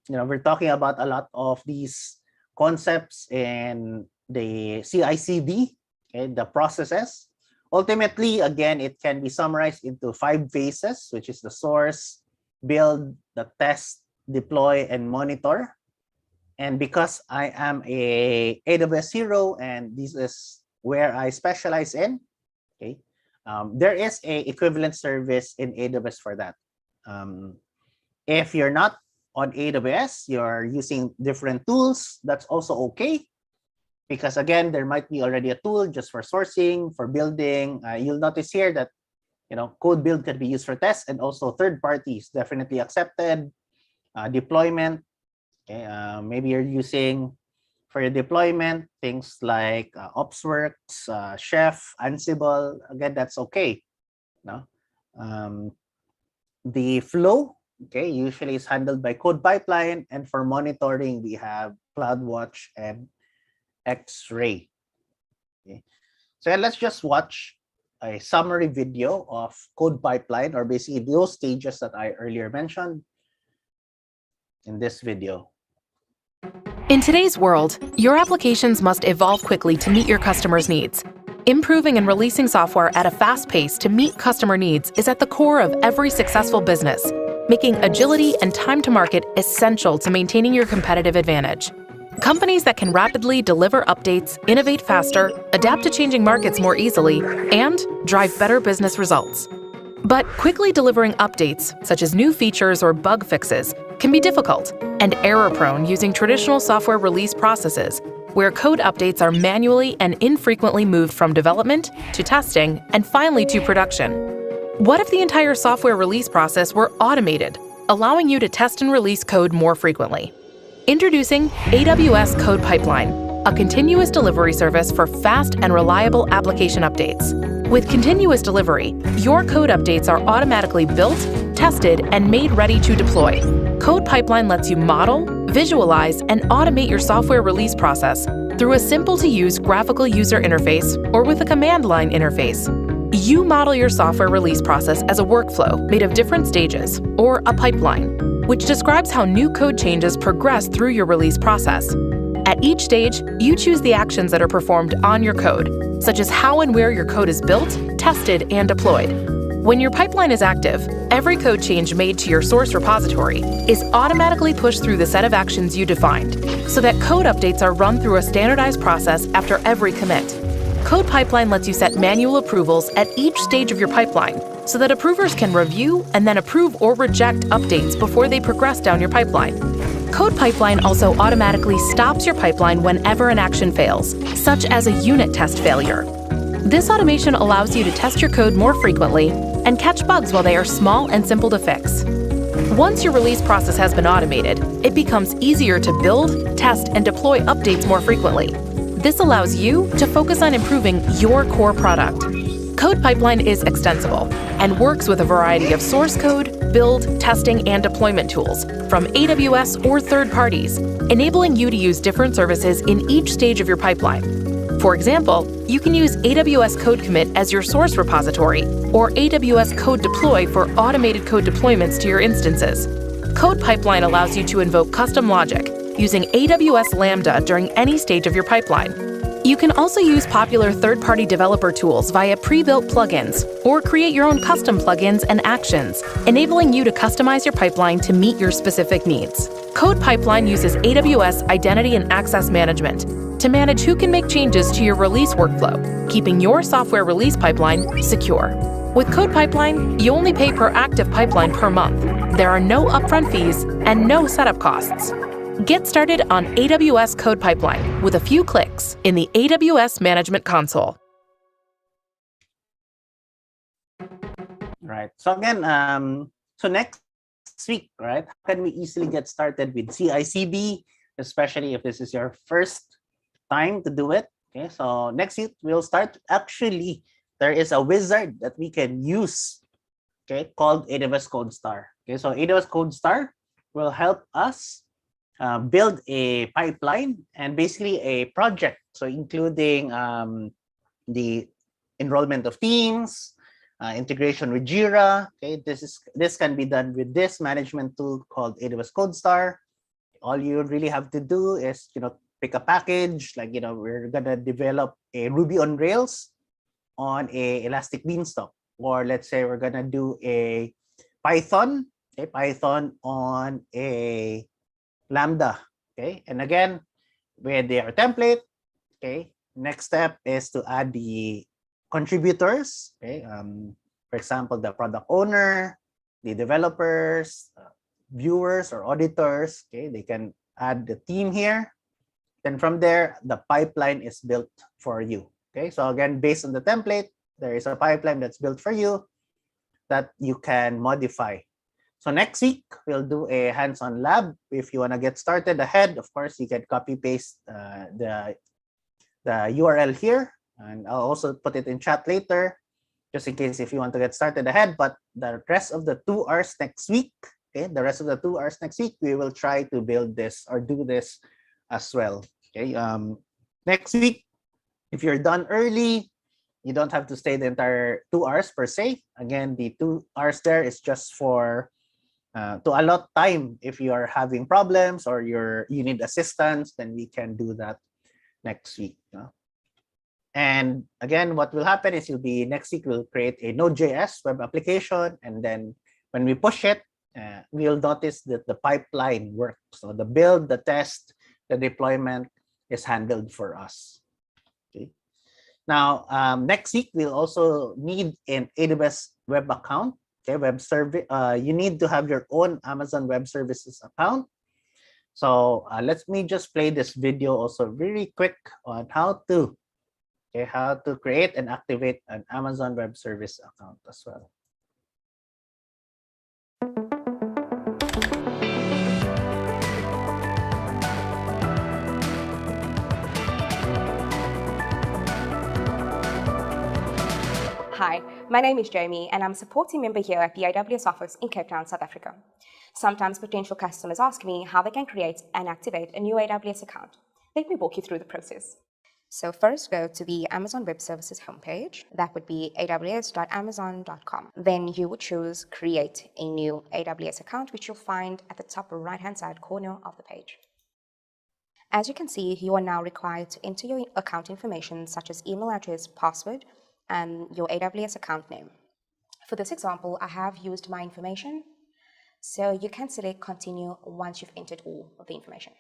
we're talking about a lot of these concepts in the CICD, okay, the processes. Ultimately, again, it can be summarized into 5 phases, which is the source, build, the test, deploy, and monitor. And because I am a AWS hero and this is where I specialize in, okay, there is a equivalent service in AWS for that. If you're not on AWS, you're using different tools, that's also okay. Because again, there might be already a tool just for sourcing, for building. You'll notice here that code build can be used for tests, and also third parties definitely accepted. Deployment, okay, maybe you're using for your deployment things like OpsWorks, Chef, Ansible. Again, that's okay. No, the flow, okay, usually is handled by code pipeline, and for monitoring we have CloudWatch and X-Ray. Okay. So let's just watch a summary video of code pipeline, or basically those stages that I earlier mentioned in this video. In today's world, your applications must evolve quickly to meet your customers' needs. Improving and releasing software at a fast pace to meet customer needs is at the core of every successful business, making agility and time to market essential to maintaining your competitive advantage. Companies that can rapidly deliver updates, innovate faster, adapt to changing markets more easily, and drive better business results. But quickly delivering updates, such as new features or bug fixes, can be difficult and error-prone using traditional software release processes, where code updates are manually and infrequently moved from development to testing and finally to production. What if the entire software release process were automated, allowing you to test and release code more frequently? Introducing AWS Code Pipeline, a continuous delivery service for fast and reliable application updates. With continuous delivery, your code updates are automatically built, tested, and made ready to deploy. Code Pipeline lets you model, visualize, and automate your software release process through a simple-to-use graphical user interface or with a command line interface. You model your software release process as a workflow made of different stages, or a pipeline, which describes how new code changes progress through your release process. At each stage, you choose the actions that are performed on your code, such as how and where your code is built, tested, and deployed. When your pipeline is active, every code change made to your source repository is automatically pushed through the set of actions you defined, so that code updates are run through a standardized process after every commit. Code Pipeline lets you set manual approvals at each stage of your pipeline, so that approvers can review and then approve or reject updates before they progress down your pipeline. Code Pipeline also automatically stops your pipeline whenever an action fails, such as a unit test failure. This automation allows you to test your code more frequently and catch bugs while they are small and simple to fix. Once your release process has been automated, it becomes easier to build, test, and deploy updates more frequently. This allows you to focus on improving your core product. Code Pipeline is extensible and works with a variety of source code, build, testing, and deployment tools from AWS or third parties, enabling you to use different services in each stage of your pipeline. For example, you can use AWS Code Commit as your source repository or AWS Code Deploy for automated code deployments to your instances. Code Pipeline allows you to invoke custom logic using AWS Lambda during any stage of your pipeline. You can also use popular third-party developer tools via pre-built plugins or create your own custom plugins and actions, enabling you to customize your pipeline to meet your specific needs. Code Pipeline uses AWS Identity and Access Management to manage who can make changes to your release workflow, keeping your software release pipeline secure. With Code Pipeline, you only pay per active pipeline per month. There are no upfront fees and no setup costs. Get started on AWS Code Pipeline with a few clicks in the AWS Management Console. Right. So again, so next week, right? How can we easily get started with CICD, especially if this is your first time to do it? Okay. So next week we'll start. Actually, there is a wizard that we can use. Okay, called AWS CodeStar. Okay, so AWS CodeStar will help us build a pipeline and basically a project. So including the enrollment of teams, integration with Jira. Okay, this can be done with this management tool called AWS CodeStar. All you really have to do is pick a package. Like we're gonna develop a Ruby on Rails on a Elastic Beanstalk, or let's say we're gonna do a Python, Python on a Lambda. Okay, and again with their template. Okay, next step is to add the contributors. Okay, for example, the product owner, the developers, viewers or auditors. Okay, they can add the team here. Then from there, the pipeline is built for you. Okay, so again, based on the template, there is a pipeline that's built for you that you can modify. So next week, we'll do a hands-on lab. If you want to get started ahead, of course, you can copy-paste the URL here. And I'll also put it in chat later, just in case if you want to get started ahead. But the rest of the 2 hours next week, okay, we will try to build this or do this as well. Okay, next week, if you're done early, you don't have to stay the entire 2 hours per se. Again, the 2 hours there is just for to allot time. If you are having problems or you need assistance, then we can do that next week. And again, what will happen is next week we'll create a Node.js web application, and then when we push it, we'll notice that the pipeline works. So the build, the test, the deployment is handled for us. Okay. Now, next week we'll also need an AWS web account. Okay, web service. You need to have your own Amazon Web Services account. So let me just play this video also very quick on how to create and activate an Amazon Web Service account as well. Hi, my name is Jamie and I'm a supporting member here at the AWS office in Cape Town, South Africa. Sometimes potential customers ask me how they can create and activate a new AWS account. Let me walk you through the process. So first go to the Amazon Web Services homepage. That would be aws.amazon.com. Then you would choose Create a New AWS Account, which you'll find at the top right-hand side corner of the page. As you can see, you are now required to enter your account information such as email address, password, and your AWS account name. For this example, I have used my information, so you can select Continue once you've entered all of the information.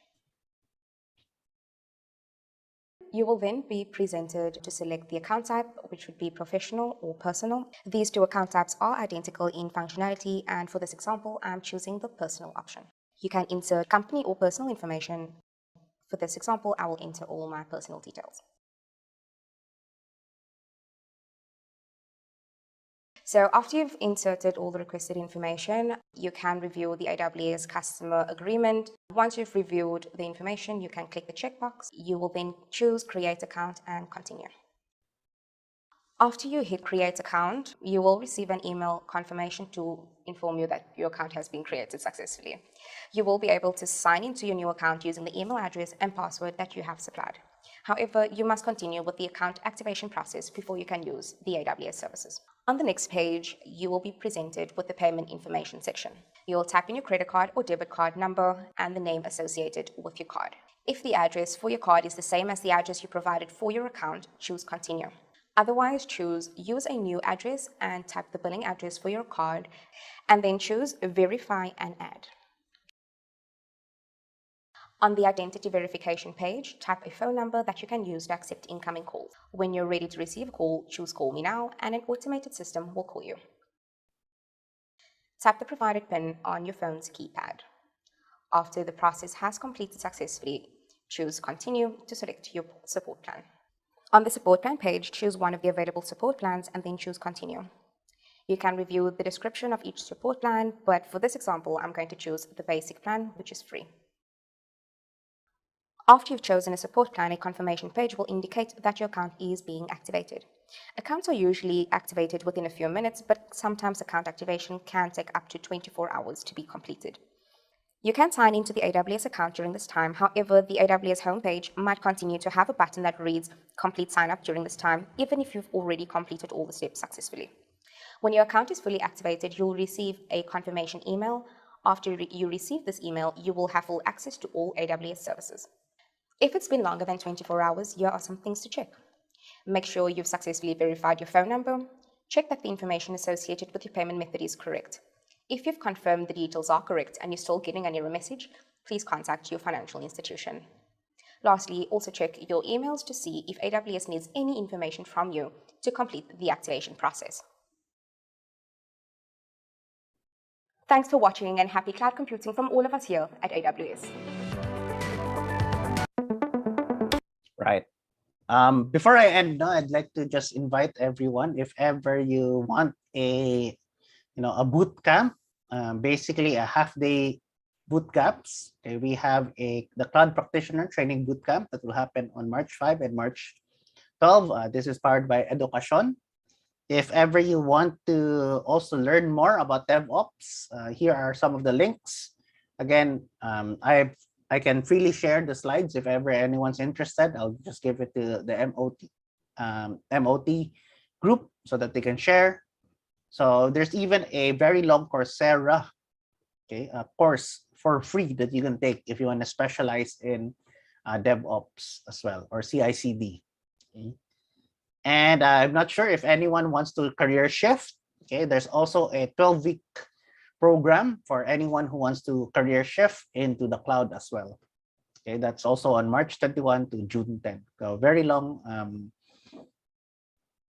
You will then be presented to select the account type, which would be professional or personal. These two account types are identical in functionality, and for this example, I'm choosing the personal option. You can insert company or personal information. For this example, I will enter all my personal details. So after you've inserted all the requested information, you can review the AWS customer agreement. Once you've reviewed the information, you can click the checkbox. You will then choose Create Account and Continue. After you hit Create Account, you will receive an email confirmation to inform you that your account has been created successfully. You will be able to sign into your new account using the email address and password that you have supplied. However, you must continue with the account activation process before you can use the AWS services. On the next page, you will be presented with the payment information section. You'll type in your credit card or debit card number and the name associated with your card. If the address for your card is the same as the address you provided for your account, choose Continue. Otherwise, choose Use a New Address and type the billing address for your card, and then choose Verify and Add. On the identity verification page, type a phone number that you can use to accept incoming calls. When you're ready to receive a call, choose Call Me Now, and an automated system will call you. Tap the provided PIN on your phone's keypad. After the process has completed successfully, choose Continue to select your support plan. On the support plan page, choose one of the available support plans and then choose Continue. You can review the description of each support plan, but for this example, I'm going to choose the basic plan, which is free. After you've chosen a support plan, a confirmation page will indicate that your account is being activated. Accounts are usually activated within a few minutes, but sometimes account activation can take up to 24 hours to be completed. You can sign into the AWS account during this time. However, the AWS homepage might continue to have a button that reads Complete Sign Up during this time, even if you've already completed all the steps successfully. When your account is fully activated, you'll receive a confirmation email. After you receive this email, you will have full access to all AWS services. If it's been longer than 24 hours, here are some things to check. Make sure you've successfully verified your phone number. Check that the information associated with your payment method is correct. If you've confirmed the details are correct and you're still getting an error message, please contact your financial institution. Lastly, also check your emails to see if AWS needs any information from you to complete the activation process. Thanks for watching and happy cloud computing from all of us here at AWS. Right. Before I end, I'd like to just invite everyone, if ever you want a boot camp, basically a half-day boot camps. Okay, we have the Cloud Practitioner Training Bootcamp that will happen on March 5 and March 12. This is powered by Edukasyon. If ever you want to also learn more about DevOps, here are some of the links. Again, I can freely share the slides if ever anyone's interested. I'll just give it to the MoT group so that they can share. So there's even a very long Coursera, a course for free that you can take if you want to specialize in DevOps as well, or CICD. Okay? And I'm not sure if anyone wants to career shift. Okay, there's also a 12-week program for anyone who wants to career shift into the cloud as well. Okay, that's also on March 21 to June 10. So very long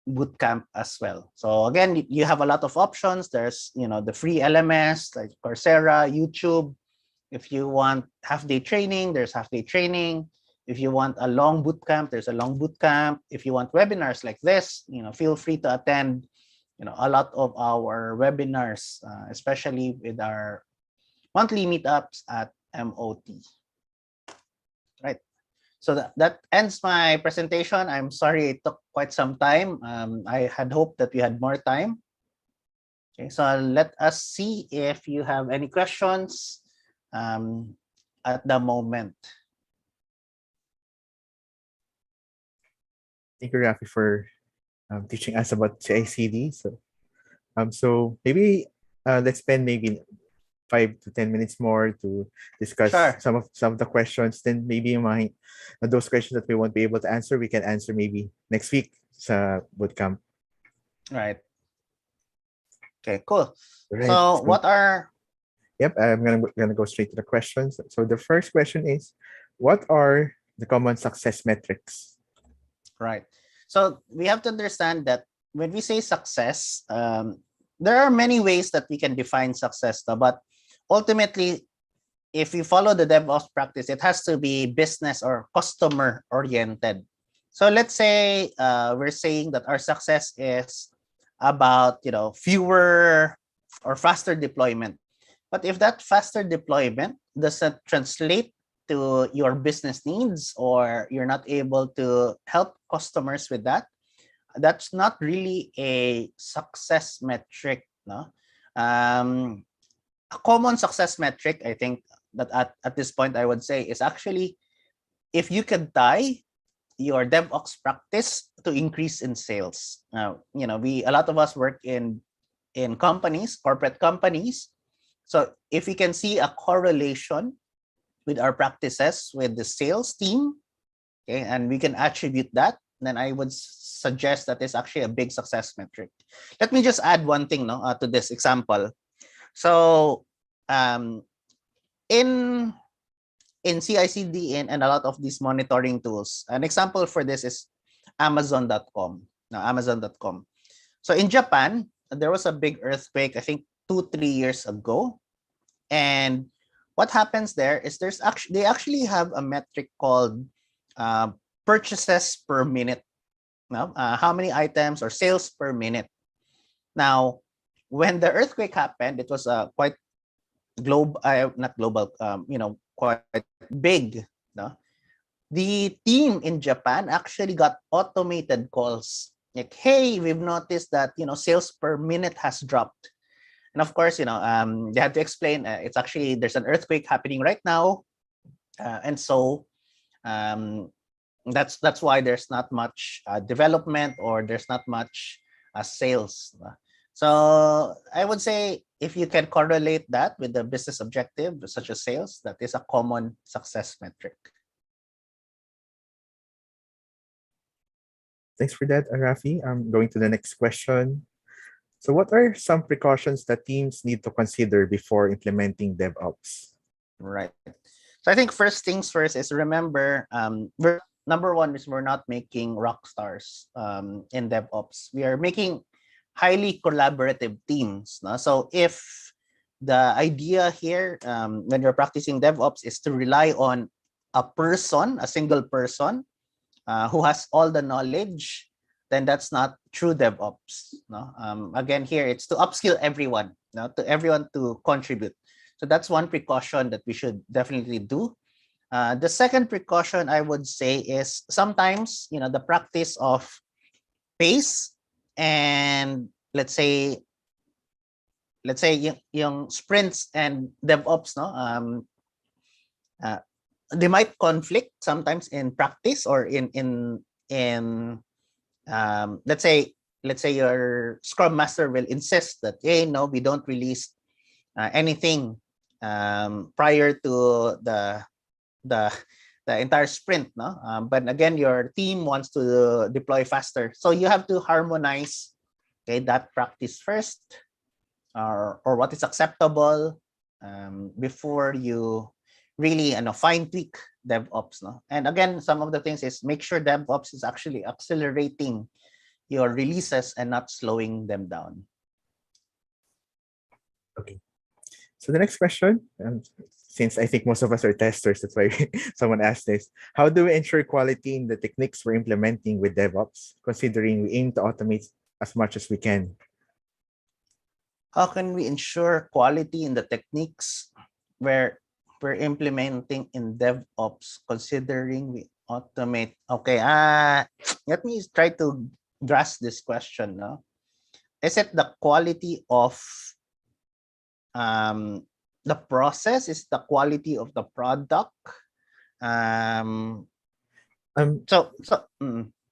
bootcamp as well. So again, you have a lot of options. There's the free LMS like Coursera, YouTube. If you want half-day training, there's half-day training. If you want a long bootcamp, there's a long bootcamp. If you want webinars like this, feel free to attend a lot of our webinars, especially with our monthly meetups at MoT. Right. So that ends my presentation. I'm sorry it took quite some time. I had hoped that we had more time. Okay, so let us see if you have any questions at the moment. Thank you, Rafi, for teaching us about CICD. So maybe let's spend maybe 5 to 10 minutes more to discuss Sure. some of the questions. Then maybe those questions that we won't be able to answer, we can answer maybe next week sa bootcamp. Right. Okay, cool. Right. So what are... Yep, I'm gonna go straight to the questions. So the first question is, what are the common success metrics? Right. So we have to understand that when we say success, there are many ways that we can define success, but ultimately, if you follow the DevOps practice, it has to be business or customer oriented. So let's say we're saying that our success is about fewer or faster deployment. But if that faster deployment doesn't translate to your business needs, or you're not able to help customers with that, that's not really a success metric. No, a common success metric, I think, that at this point I would say is actually if you can tie your DevOps practice to increase in sales. Now, a lot of us work in companies, corporate companies. So if we can see a correlation with our practices with the sales team, okay, and we can attribute that, then I would suggest that is actually a big success metric. Let me just add one thing to this example. So in CICD and a lot of these monitoring tools, an example for this is Amazon.com. Now, Amazon.com. So in Japan, there was a big earthquake, I think 2-3 years ago. And what happens there is they actually have a metric called purchases per minute. Now, how many items or sales per minute? Now, when the earthquake happened, it was quite not global, quite big. No? The team in Japan actually got automated calls like, hey, we've noticed that sales per minute has dropped. And of course, they had to explain it's actually there's an earthquake happening right now, and so that's why there's not much development, or there's not much sales. So I would say if you can correlate that with the business objective, such as sales, that is a common success metric. Thanks for that, Rafi. I'm going to the next question. So what are some precautions that teams need to consider before implementing DevOps? Right. So I think first things first is remember, number one is we're not making rock stars in DevOps. We are making highly collaborative teams. No? So if the idea here when you're practicing DevOps is to rely on a single person who has all the knowledge, then that's not true DevOps. No? Again, here it's to upskill everyone, to everyone to contribute. So that's one precaution that we should definitely do. The second precaution I would say is sometimes, the practice of pace and let's say yung sprints and DevOps, they might conflict sometimes in practice, or in let's say your Scrum Master will insist that, hey, no, we don't release anything prior to the entire sprint, no? But again, your team wants to deploy faster, so you have to harmonize, okay, that practice first, or what is acceptable before you really fine tweak DevOps, no? And again, some of the things is make sure DevOps is actually accelerating your releases and not slowing them down. Okay. So the next question, since I think most of us are testers, that's why someone asked this. How do we ensure quality in the techniques we're implementing with DevOps, considering we aim to automate as much as we can? How can we ensure quality in the techniques where we're implementing in DevOps, considering we Automate. Okay. Let me try to grasp this question. No, is it the quality of the process? Is the quality of the product? Um. Um,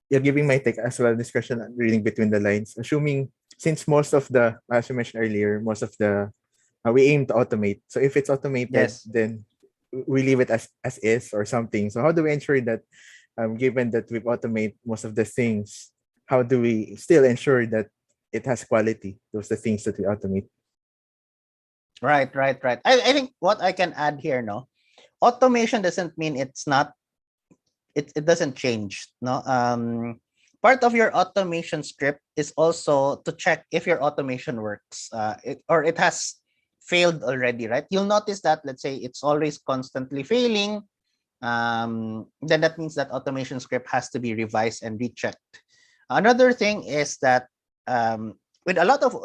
You're giving my take as well. This question, reading between the lines, assuming since most of the, as you mentioned earlier, most of the we aim to automate. So if it's automated, Yes. then we leave it as is or something. So how do we ensure that, given that we automate most of the things, how do we still ensure that it has quality? Those are the things that we automate. Right. I think what I can add here, no, automation doesn't mean it's not. It doesn't change. No. Part of your automation script is also to check if your automation works. It has failed already, right? You'll notice that, let's say it's always constantly failing. Then that means that automation script has to be revised and rechecked. Another thing is that with a lot of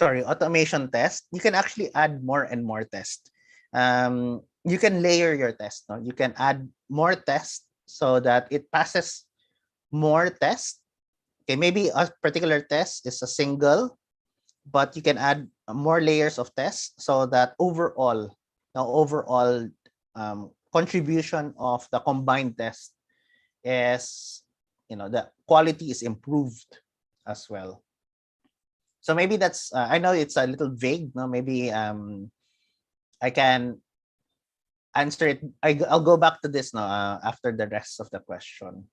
automation tests, you can actually add more and more tests. You can layer your test. No? You can add more tests so that it passes more tests. Okay, maybe a particular test is a single, but you can add more layers of tests so that overall contribution of the combined test is, the quality is improved as well. So maybe that's, I know it's a little vague, no? Maybe I can answer it. I'll go back to this now after the rest of the question.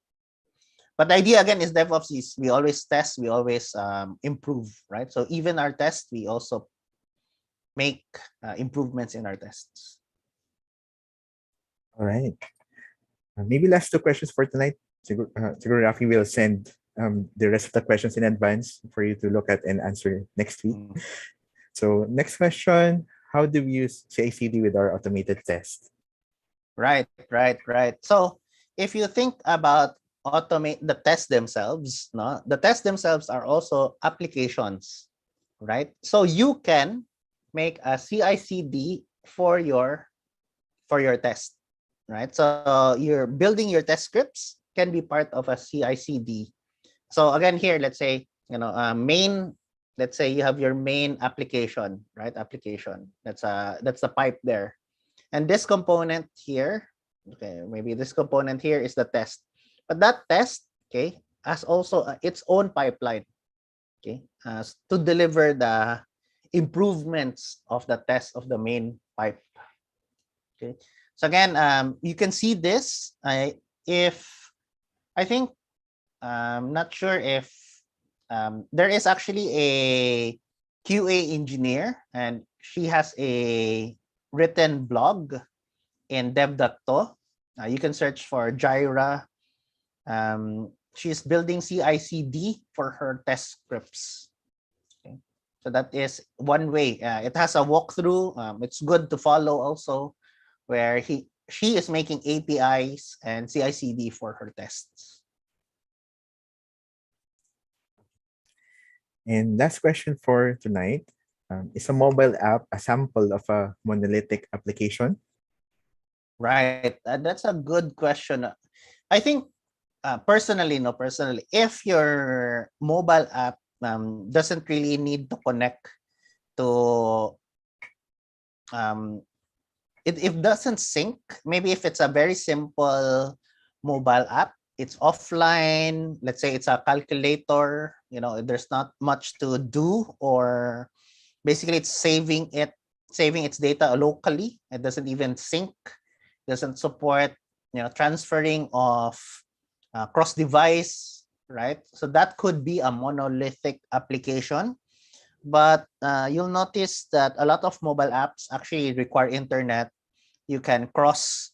But the idea again is DevOps is we always test, we always improve, right? So even our tests, we also make improvements in our tests. All right. Maybe last two questions for tonight. Siguro Rafi will send the rest of the questions in advance for you to look at and answer next week. So next question, how do we use CICD with our automated test? Right. So if you think about automate the tests themselves, no, the tests themselves are also applications, right? So you can make a CICD for your test, right? So you're building your test scripts can be part of a CICD. So again, here, let's say, main, let's say you have your main application, right? Application. That's the pipe there. And this component here, okay, maybe this component here is the test. But that test, okay, has also its own pipeline, okay, to deliver the improvements of the test of the main pipe. Okay. So again, you can see this. I'm not sure if there is actually a QA engineer, and she has a written blog in dev.to. You can search for Jaira. She's building CICD for her test scripts. Okay. So that is one way. It has a walkthrough. It's good to follow also, where she is making APIs and CICD for her tests. And last question for tonight, is a mobile app a sample of a monolithic application? Right. That's a good question. I think personally, if your mobile app doesn't really need to connect to it doesn't sync. Maybe if it's a very simple mobile app, it's offline. Let's say it's a calculator. There's not much to do, or basically it's saving its data locally. It doesn't even sync. Doesn't support transferring of cross device, right? So that could be a monolithic application. But you'll notice that a lot of mobile apps actually require internet. You can cross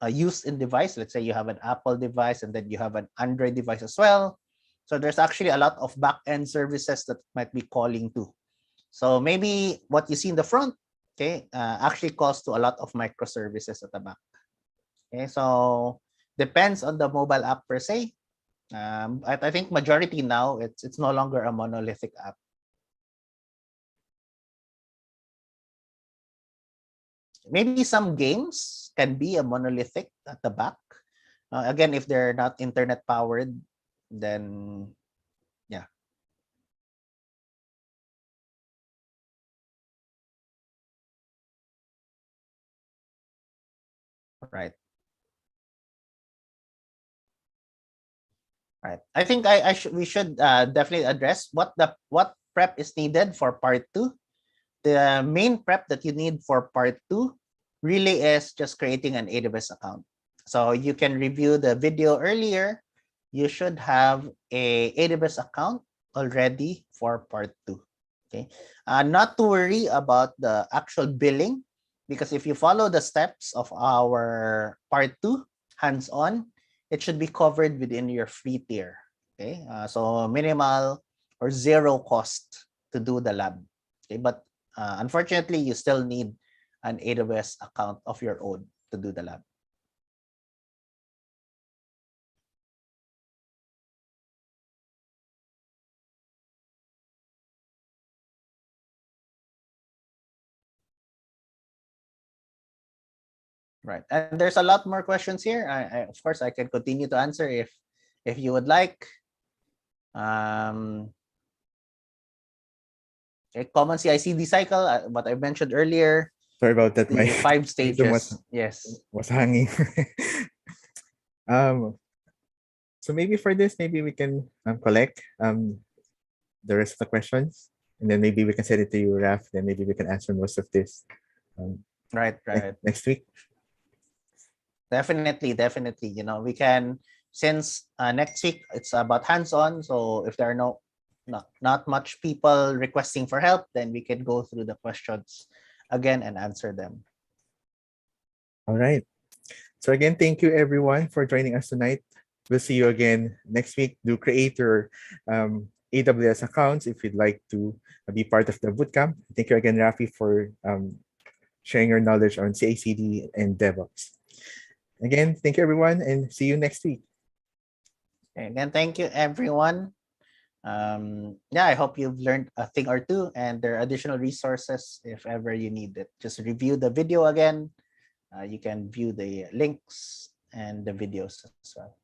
use in device. Let's say you have an Apple device and then you have an Android device as well. So there's actually a lot of back-end services that might be calling to. So maybe what you see in the front, okay, actually calls to a lot of microservices at the back. Okay, so depends on the mobile app per se. I think majority now it's no longer a monolithic app. Maybe some games can be a monolithic at the back. Again, if they're not internet powered, then yeah. Right. Right. I think we should definitely address what prep is needed for part 2. The main prep that you need for part 2 really is just creating an AWS account. So you can review the video earlier. You should have a AWS account already for part 2. Okay. Not to worry about the actual billing, because if you follow the steps of our part 2 hands-on, it should be covered within your free tier. Okay. So minimal or zero cost to do the lab. Okay. But unfortunately, you still need an AWS account of your own to do the lab. Right. And there's a lot more questions here. Of course, I can continue to answer if you would like. Okay, common CICD cycle, what I mentioned earlier. Sorry about that. The My 5 system stages. Yes. was hanging. So maybe for this, maybe we can collect the rest of the questions, and then maybe we can send it to you, Raph. Then maybe we can answer most of this. Right. Next week. Definitely. You know, we can, since next week it's about hands-on. So if there are not much people requesting for help, then we can go through the questions again and answer them. All right. So again, thank you everyone for joining us tonight. We'll see you again next week. Do create your AWS accounts if you'd like to be part of the bootcamp. Thank you again, Rafi, for sharing your knowledge on CICD and DevOps. Again, thank you everyone, and see you next week. Again, thank you everyone. Yeah, I hope you've learned a thing or two, and there are additional resources if ever you need it. Just review the video again. You can view the links and the videos as well.